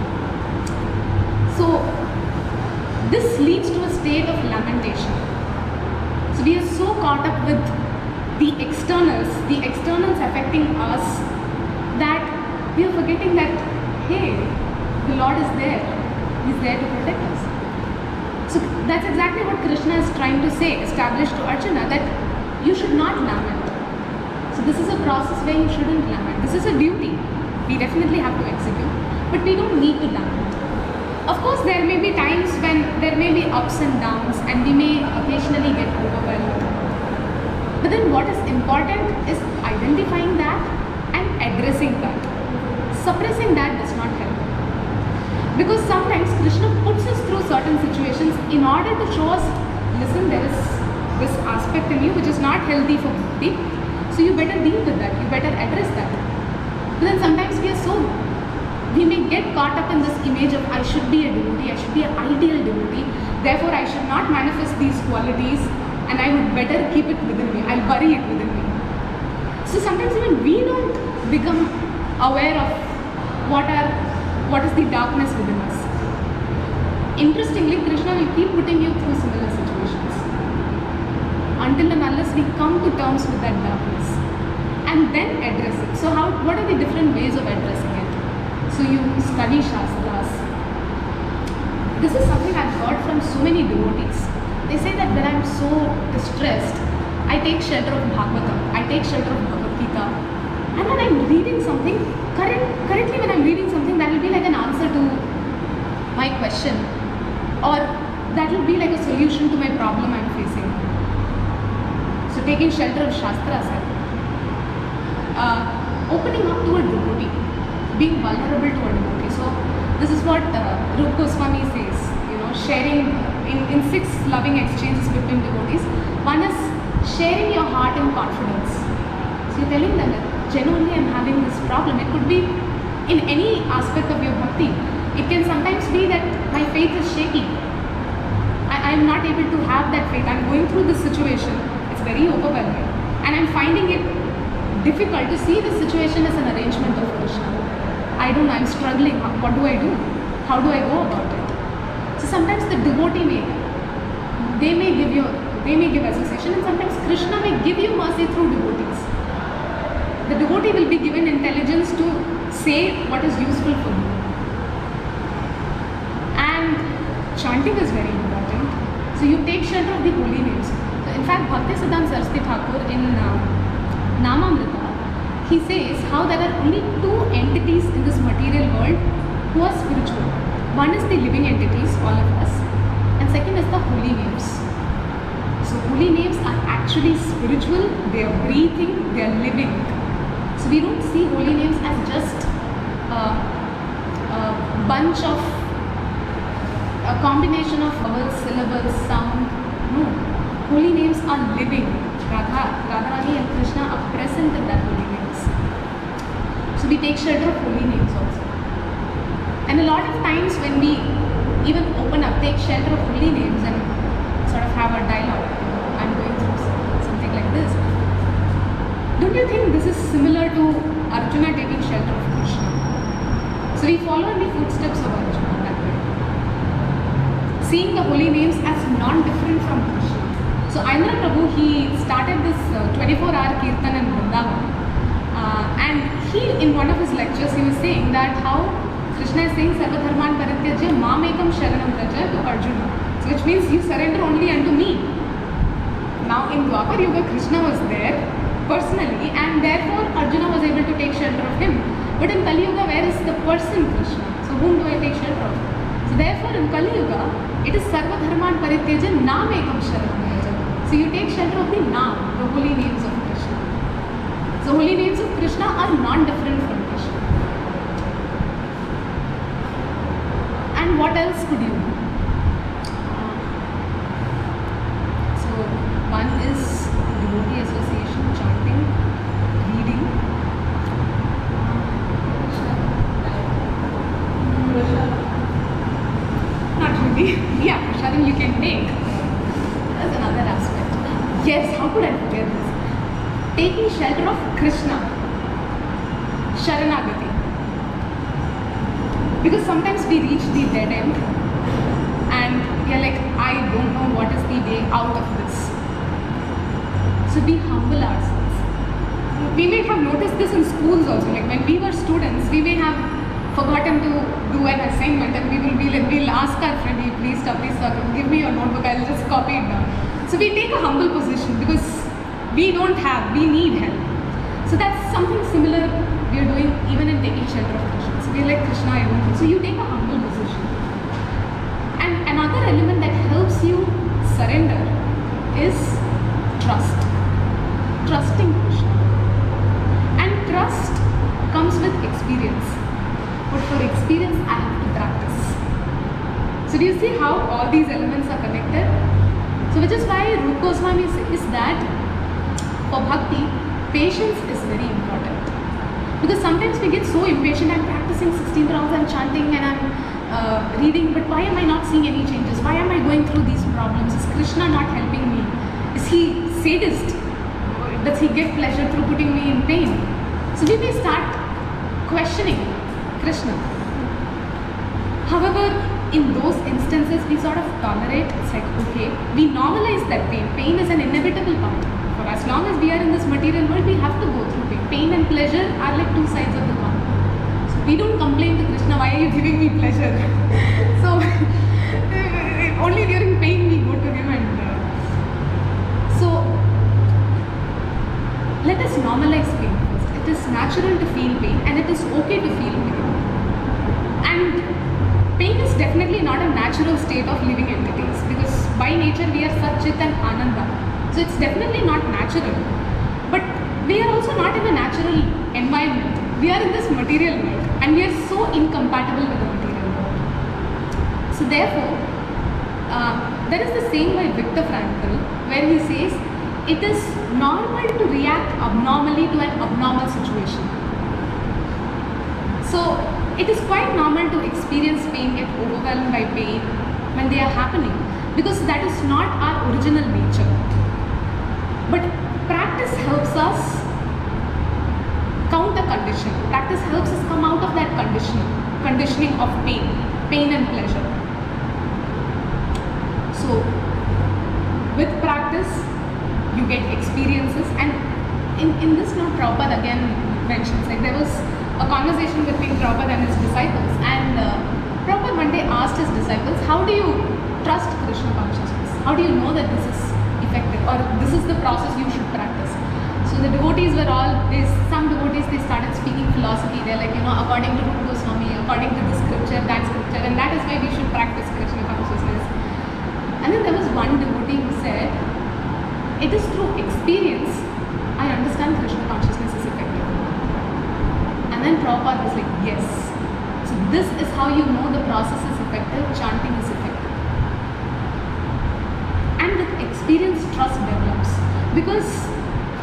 So this leads to a state of lamentation. So we are so caught up with the externals affecting us, that we are forgetting that, hey, the Lord is there. He's there to protect us. So that's exactly what Krishna is trying to say, establish to Arjuna, that you should not lament. So this is a process where you shouldn't lament. This is a duty we definitely have to execute, but we don't need to lament. Of course, there may be times when there may be ups and downs, and we may occasionally get overwhelmed. But then what is important is identifying that and addressing that. suppressing that does not help. Because sometimes Krishna puts us through certain situations in order to show us, listen, there is this aspect in you which is not healthy for bhakti, so you better deal with that, you better address that. But then sometimes we may get caught up in this image of I should be a devotee, I should be an ideal devotee, therefore I should not manifest these qualities and I would better keep it within me, I'll bury it within me. So sometimes even we don't become aware of what is the darkness within us. Interestingly, Krishna will keep putting you through similar situations until and unless we come to terms with that darkness and then address it. So what are the different ways of addressing it? So you study Shastras. This is something I've heard from so many devotees. They say that when I'm so distressed, I take shelter of Bhagavad, I take shelter of Bhagavad Gita, and when I'm reading something, currently when I'm reading something, that will be like an answer to my question, or that will be like a solution to my problem I'm facing. So taking shelter of Shastras, opening up to a devotee, being vulnerable to a devotee. So this is what Rupa Goswami says, sharing in 6 loving exchanges between devotees. One is sharing your heart in confidence. So you're telling them that genuinely I'm having this problem. It could be in any aspect of your bhakti. It can sometimes be that my faith is shaky. I am not able to have that faith. I'm going through this situation. It's very overwhelming. And I'm finding it difficult to see this situation as an arrangement of Krishna. I don't know, I'm struggling. What do I do? How do I go about it? So sometimes the devotee may give association, and sometimes Krishna may give you mercy through devotees. The devotee will be given intelligence to say what is useful for you. And chanting is very important. So you take shelter of the holy names. So in fact, Bhaktisiddhanta Saraswati Thakur in Namamrita, he says how there are only 2 entities in this material world who are spiritual. One is the living entities, all of us, and second is the holy names. So holy names are actually spiritual, they are breathing, they are living. So we don't see holy names as just a bunch of, a combination of vowels, syllables, sound. No, holy names are living. Radharani and Krishna are present in that holy names. So we take shelter of holy names also. And a lot of times when we even open up, take shelter of holy names and sort of have a dialogue, I'm going through something like this. Don't you think this is similar to Arjuna taking shelter of Krishna? So we follow in the footsteps of Arjuna that way. Seeing the holy names as non-different from Krishna. So Ayendra Prabhu, he started this 24-hour Kirtan in Vrindavan. And in one of his lectures, he was saying that how Krishna is saying Sarva Dharman Parityajya Mamekam Sharanam Vraja to Arjuna. So which means you surrender only unto me. Now in Dwapar Yuga, Krishna was there personally, and therefore Arjuna was able to take shelter of him. But in Kali Yuga, where is the person Krishna? So whom do I take shelter of? So therefore in Kali Yuga, it is Sarva Dharman Parityajya Namekam Sharanam Vraja. So you take shelter of the Naam, the holy names of Krishna. So holy names of Krishna are non-different from Krishna. And what else could you do? So one is devotee association, chanting, reading. Not really. Yeah, prasadam you can take. That's another aspect. Yes, how could I forget this? Taking shelter of Krishna, Sharanagati. Because sometimes we reach the dead end and we are like, I don't know what is the way out of this. So we humble ourselves. We may have noticed this in schools also. Like when we were students, we may have forgotten to do an assignment and we will be like, we'll ask our friend, please give me your notebook, I'll just copy it down. So we take a humble position because we need help. So that's something similar we are doing even in taking shelter of Krishna. So we're like, Krishna, I don't know. So you take a humble position. And another element that helps you surrender is trust. Trusting Krishna. And trust comes with experience. but for experience I have to practice. So do you see how all these elements are connected? So which is why Rupa Goswami says that for bhakti, patience is very important. Because sometimes we get so impatient. I'm practicing 16 rounds, I'm chanting and I'm reading, but why am I not seeing any changes? Why am I going through these problems? Is Krishna not helping me? Is he sadist? Does he get pleasure through putting me in pain? So we may start questioning Krishna. However, in those instances, we sort of tolerate. It's like, okay, we normalize that pain. Pain is an inevitable part. For as long as we are in this material world, we have to go through pain. Pain and pleasure are like two sides of the coin. So we don't complain to Krishna, why are you giving me pleasure? So only during pain we go to him and so let us normalize pain first. It is natural to feel pain and it is okay to feel pain. And pain is definitely not a natural state of living entities because by nature we are Satchit and Ananda. So it's definitely not natural. But we are also not in a natural environment. We are in this material world and we are so incompatible with the material world. So therefore, there is the saying by Viktor Frankl where he says, it is normal to react abnormally to an abnormal situation. So it is quite normal to experience pain, get overwhelmed by pain when they are happening because that is not our original nature. But practice helps us counter condition. Practice helps us come out of that conditioning of pain and pleasure. So with practice, you get experiences and in this note Prabhupada again mentions like there was a conversation between Prabhupada and his disciples and Prabhupada one day asked his disciples, how do you trust Krishna consciousness? How do you know that this is effective or this is the process you should practice? So the devotees were some devotees they started speaking philosophy. They're like, according to Rupa Goswami, according to this scripture, that scripture, and that is why we should practice Krishna consciousness. And then there was one devotee who said, it is through experience I understand Krishna consciousness is effective. And then Prabhupada was like, yes. So this is how you know the process is effective, chanting is effective. And with experience, trust develops. Because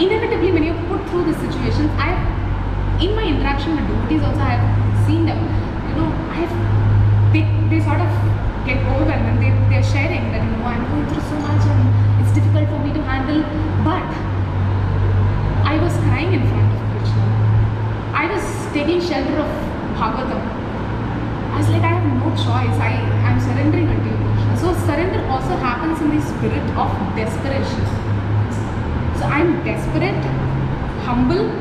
inevitably when you're put through the situations, in my interaction with devotees also I have seen them, they sort of get overwhelmed and they're sharing that, I'm going through so much and it's difficult for me to handle, but I was crying in front of Krishna. I was taking shelter of Bhagavad. I was like, I have no choice. I'm surrendering unto you, Krishna. So surrender also happens in the spirit of desperation. So I'm desperate, humble,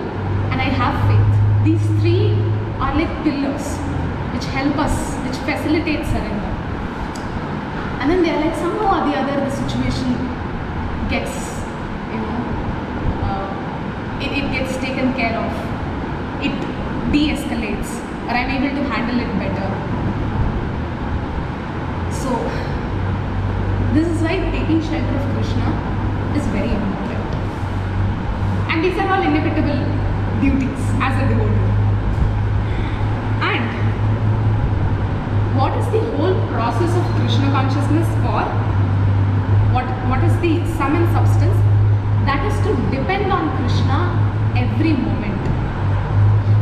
and I have faith. These three are like pillars which help us, which facilitate surrender. And then they are like, somehow or the other, the situation gets, it gets taken care of. It de-escalates, or I'm able to handle it better. So this is why taking shelter of Krishna is very important. And these are all inevitable duties as a devotee. And what is the whole process of Krishna consciousness for? What is the sum and substance? That is to depend on Krishna every moment.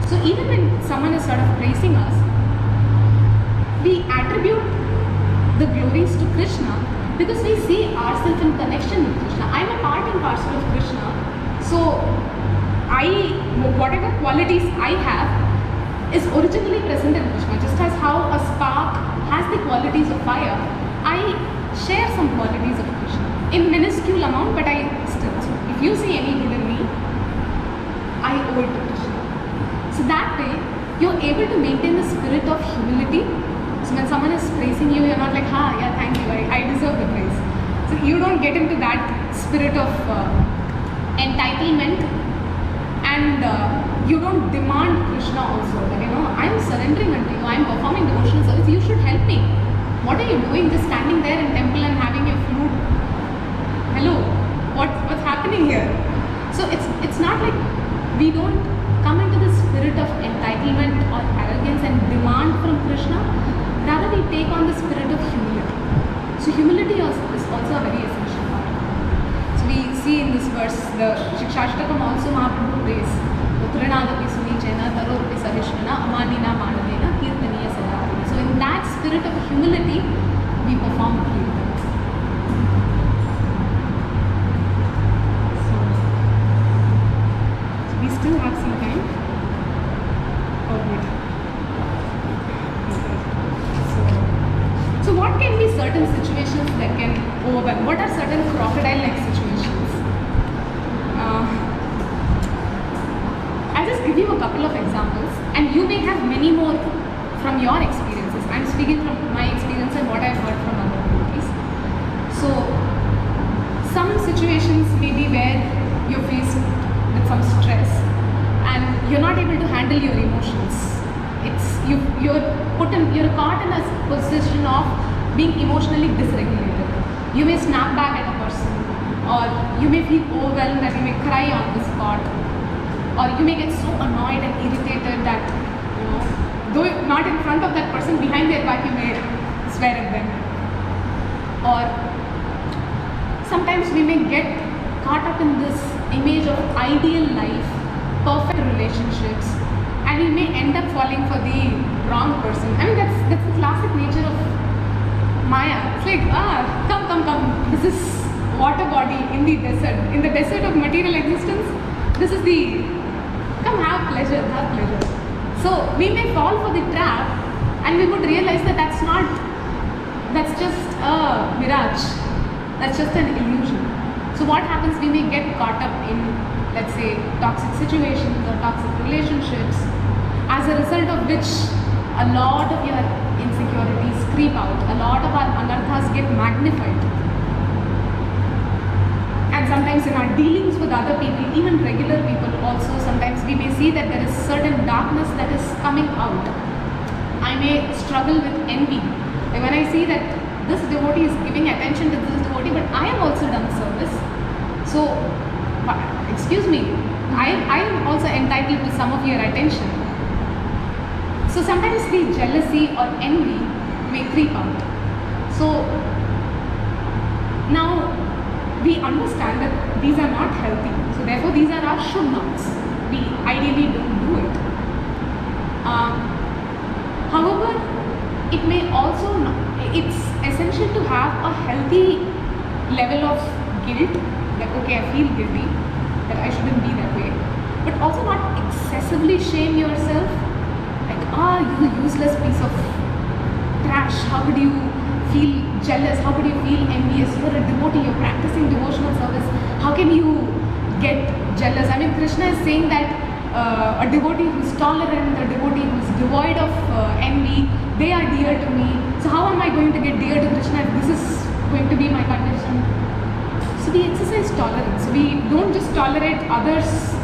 So even when someone is sort of praising us, we attribute the glories to Krishna because we see ourselves in connection with Krishna. I'm a part and parcel of Krishna. So whatever qualities I have is originally present in Krishna. Just as how a spark has the qualities of fire, I share some qualities of Krishna in minuscule amount, but I still. So if you see any good in me, I owe it to Krishna. So that way, you're able to maintain the spirit of humility. So when someone is praising you, you're not like, yeah, thank you, I deserve the praise. So you don't get into that spirit of entitlement, and you don't demand Krishna also that I'm surrendering unto you, I'm performing devotional service, you should help me. What are you doing just standing there in temple and having your flute? Hello, what's happening here? So it's not like we don't come into this spirit of entitlement or arrogance and demand from Krishna. Rather, we take on the spirit of humility. So humility is also a very essential part. So we see in this verse, the Shikshashtakam also Mahaprabhu prays, Utranadapi Sunichena Taropi Sahishvana Amanina Manavena Kirtaniya Sadhari. So in that spirit of humility, we perform Kirtan. So we still have some time. Oh, wait. So what can be certain situations that can overwhelm? What are certain crocodile-like situations? I'll just give you a couple of examples, and you may have many more from your experiences. I'm speaking from my experience and what I've heard from other devotees. So some situations may be where you're faced with some stress and you're not able to handle your emotions. You're caught in a position of being emotionally dysregulated. You may snap back at a person, or you may feel overwhelmed that you may cry on the spot, or you may get so annoyed and irritated that, though not in front of that person, behind their back you may swear at them. Or sometimes we may get caught up in this image of ideal life, perfect relationships, and we may end up falling for the wrong person. I mean, that's the classic nature of Maya. It's like, come, this is water body in the desert of material existence. This is the, come have pleasure. So we may fall for the trap, and we would realize that that's just a mirage, that's just an illusion. So what happens, we may get caught up in, let's say, toxic situations or toxic relationships, as a result of which a lot of your insecurities creep out, a lot of our anarthas get magnified. And sometimes in our dealings with other people, even regular people also, sometimes we may see that there is certain darkness that is coming out. I may struggle with envy. Like when I see that this devotee is giving attention to this devotee, but I have also done service. So, excuse me, I am also entitled to some of your attention. So sometimes the jealousy or envy may creep out. So now we understand that these are not healthy. So therefore these are our should nots. We ideally don't do it. However, it may also it's essential to have a healthy level of guilt, that okay, I feel guilty, that I shouldn't be that way, but also not excessively shame yourself, like, you useless piece of trash, how could you feel jealous, how could you feel envious, you're a devotee, you're practicing devotional service, how can you get jealous? I mean, Krishna is saying that a devotee who is tolerant, a devotee who is devoid of envy, they are dear to me. So how am I going to get dear to Krishna if this is going to be my condition? So we exercise tolerance. We don't just tolerate others'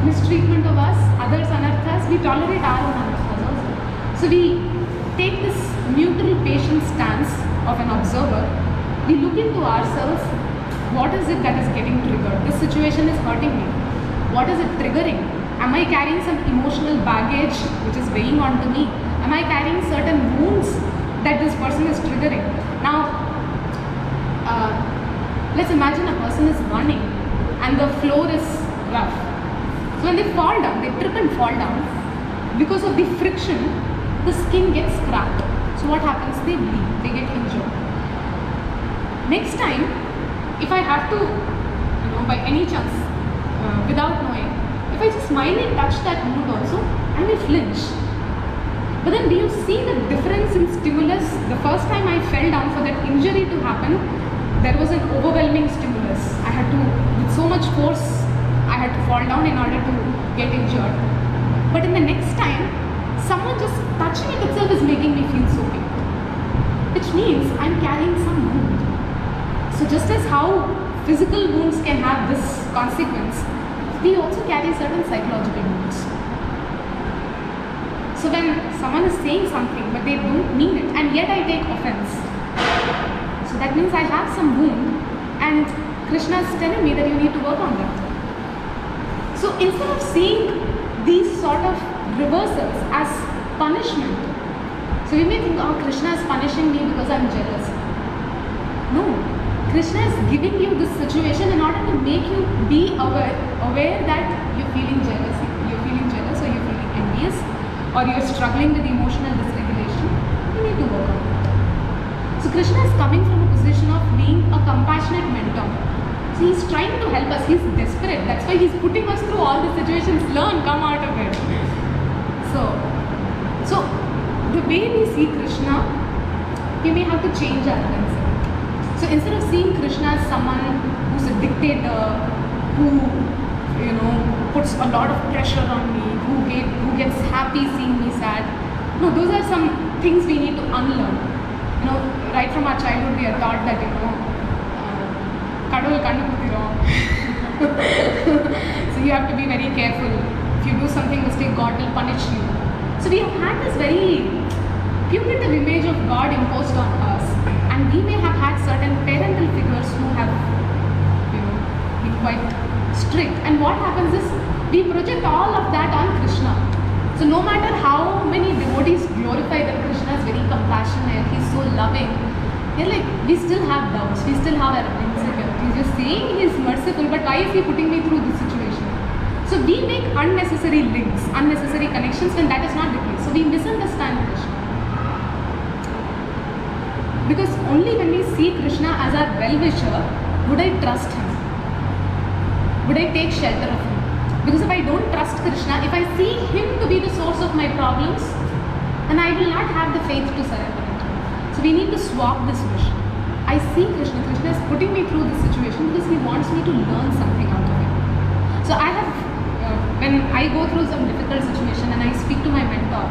mistreatment of us, others' anarthas, we tolerate our own anarthas also. So we take this neutral, patient stance of an observer. We look into ourselves, what is it that is getting triggered? This situation is hurting me. What is it triggering? Am I carrying some emotional baggage which is weighing onto me? Am I carrying certain wounds that this person is triggering? Now, let's imagine a person is running and the floor is rough. So when they fall down, they trip and fall down, because of the friction, the skin gets cracked. So what happens? They bleed, they get injured. Next time, if I have to, by any chance, without knowing, if I just mildly touch that wound also, I may flinch. But then do you see the difference in stimulus? The first time I fell down, for that injury to happen, there was an overwhelming stimulus. I had to, with so much force, I had to fall down in order to get injured. But in the next time, someone just touching it itself is making me feel so pain. Which means I'm carrying some wound. So just as how physical wounds can have this consequence, we also carry certain psychological wounds. So when someone is saying something but they don't mean it, and yet I take offense, so that means I have some wound, and Krishna is telling me that you need to work on that. So instead of seeing these sort of reversals as punishment. So we may think, oh, Krishna is punishing me because I'm jealous. No, Krishna is giving you this situation in order to make you be aware that you're feeling jealousy, you're feeling jealous, or you're feeling envious, or you're struggling with emotional dysregulation. You need to work on it. So Krishna is coming from a position of being a compassionate mentor. So he's trying to help us. He's desperate. That's why he's putting us through all the situations. Learn, come out of it. So the way we see Krishna, we may have to change our lens. So instead of seeing Krishna as someone who's a dictator, who puts a lot of pressure on me, who gets happy seeing me sad. No, those are some things we need to unlearn. Right from our childhood we are taught that kadavul kannu kuthirom. So you have to be very careful. If you do something mistake, God will punish you. So we have had this very punitive image of God imposed on us, and we may have had certain parental figures who have been quite strict. And what happens is we project all of that on Krishna. So no matter how many devotees glorify that Krishna is very compassionate, he's so loving, they're like, we still have doubts, we still have our insecurities. You're saying he's merciful, but why is he putting me through this situation? So we make unnecessary links, unnecessary connections when that is not the case. So we misunderstand Krishna. Because only when we see Krishna as our well-wisher, would I trust him? Would I take shelter of him? Because if I don't trust Krishna, if I see him to be the source of my problems, then I will not have the faith to surrender it. So we need to swap this vision. I see Krishna. Krishna is putting me through this situation because he wants me to learn something out of it. So I have, when I go through some difficult situation and I speak to my mentor,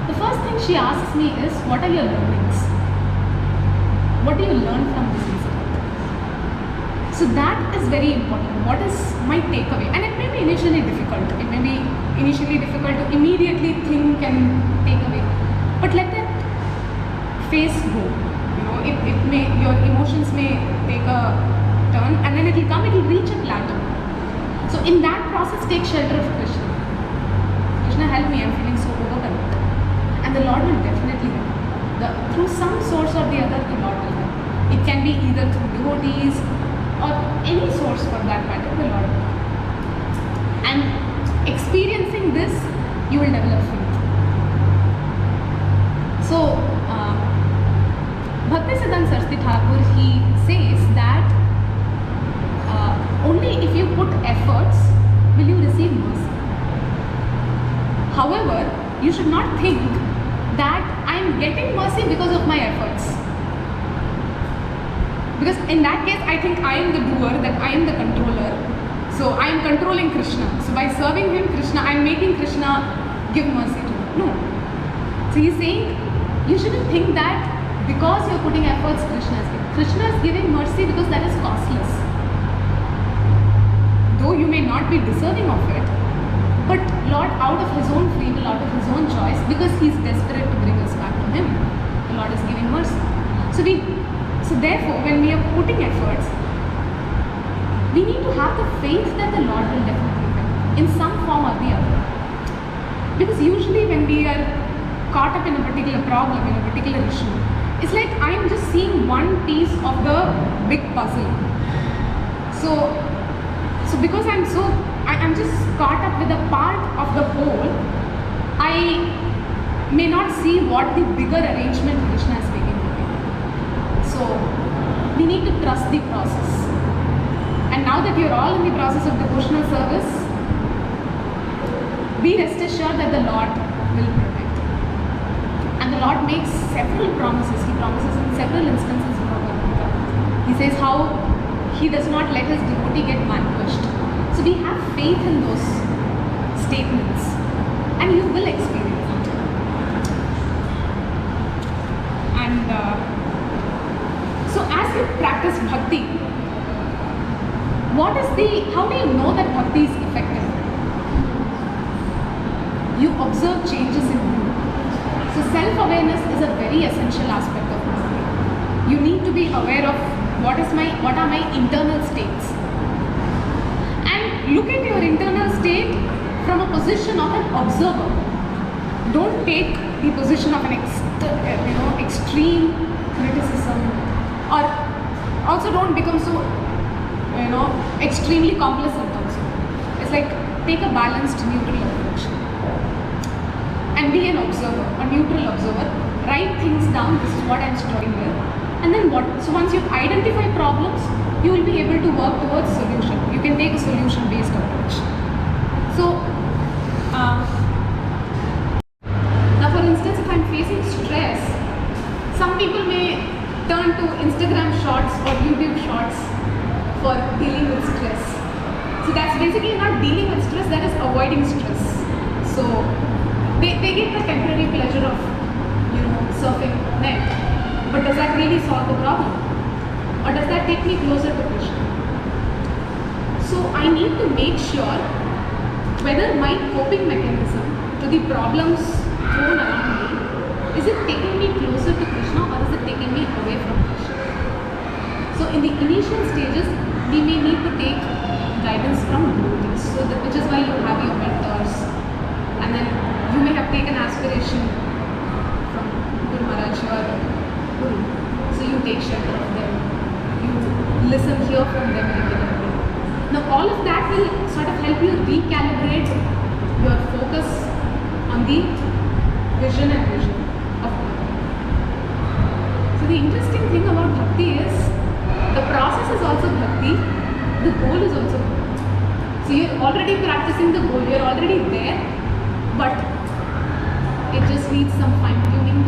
the first thing she asks me is, what are your learnings? What do you learn from this incident? So that is very important. What is my takeaway? And it may be initially difficult. It may be initially difficult to immediately think and take away. But let that phase go. Your emotions may take a turn, and then it will reach a plateau. So in that process, take shelter of Krishna. Krishna, help me, I'm feeling so overwhelmed. And the Lord will definitely help. Through some source or the other, the Lord will help. It can be either through devotees or any source for that matter, the Lord will help. And experiencing this, you will develop faith. So, Bhaktisiddhanta Saraswati Thakur, he says that only if you put efforts will you receive mercy. However, you should not think that I am getting mercy because of my efforts. Because in that case, I think I am the doer, that I am the controller. So I am controlling Krishna. So by serving him, Krishna, I am making Krishna give mercy to me. No. So he's saying, you shouldn't think that because you're putting efforts, Krishna is giving. Krishna is giving mercy because that is costless. Though you may not be deserving of it, but Lord, out of his own free will, out of his own choice, because he's desperate to bring us back to him, the Lord is giving mercy. So therefore, when we are putting efforts, we need to have the faith that the Lord will definitely help in some form or the other. Because usually when we are caught up in a particular problem, in a particular issue, it's like I'm just seeing one piece of the big puzzle. So because I'm just caught up with a part of the whole, I may not see what the bigger arrangement Krishna is making for me. So we need to trust the process. And now that you're all in the process of devotional service, be rest assured that the Lord will protect. And the Lord makes several promises. He promises in several instances in Bhagavad Gita. He says how he does not let his devotee get vanquished. So we have faith in those statements, and you will experience it. And so as you practice bhakti, how do you know that bhakti is effective? You observe changes in you. So self-awareness is a very essential aspect of bhakti. You need to be aware of what are my internal states. And look at your internal state from a position of an observer. Don't take the position of an extreme criticism, or also don't become so extremely complacent also. It's like take a balanced neutral approach and be an observer, a neutral observer. Write things down, this is what I'm struggling with, and then what? So once you identify problems, you will be able to work towards solution. You can take a solution based approach. So now for instance, if I'm facing stress, some people may turn to Instagram shorts or YouTube shorts for dealing with stress. So that's basically not dealing with stress, that is avoiding stress. So they get the temporary pleasure of surfing net, but does that really solve the problem, or does that take me closer to Krishna? So I need to make sure whether my coping mechanism to the problems thrown around me, is it taking me closer to Krishna or is it taking me away from Krishna? So in the initial stages, we may need to take guidance from devotees, so which is why you have your mentors, and then you may have taken aspiration from Guru Maharaj or Guru, so you take shelter of them, you listen, hear from them regularly. Now all of that will sort of help you recalibrate your focus on the vision and vision of God. So the interesting thing about bhakti is the process is also bhakti, the goal is also bhakti. So you're already practicing the goal, you're already there, but it just needs some fine tuning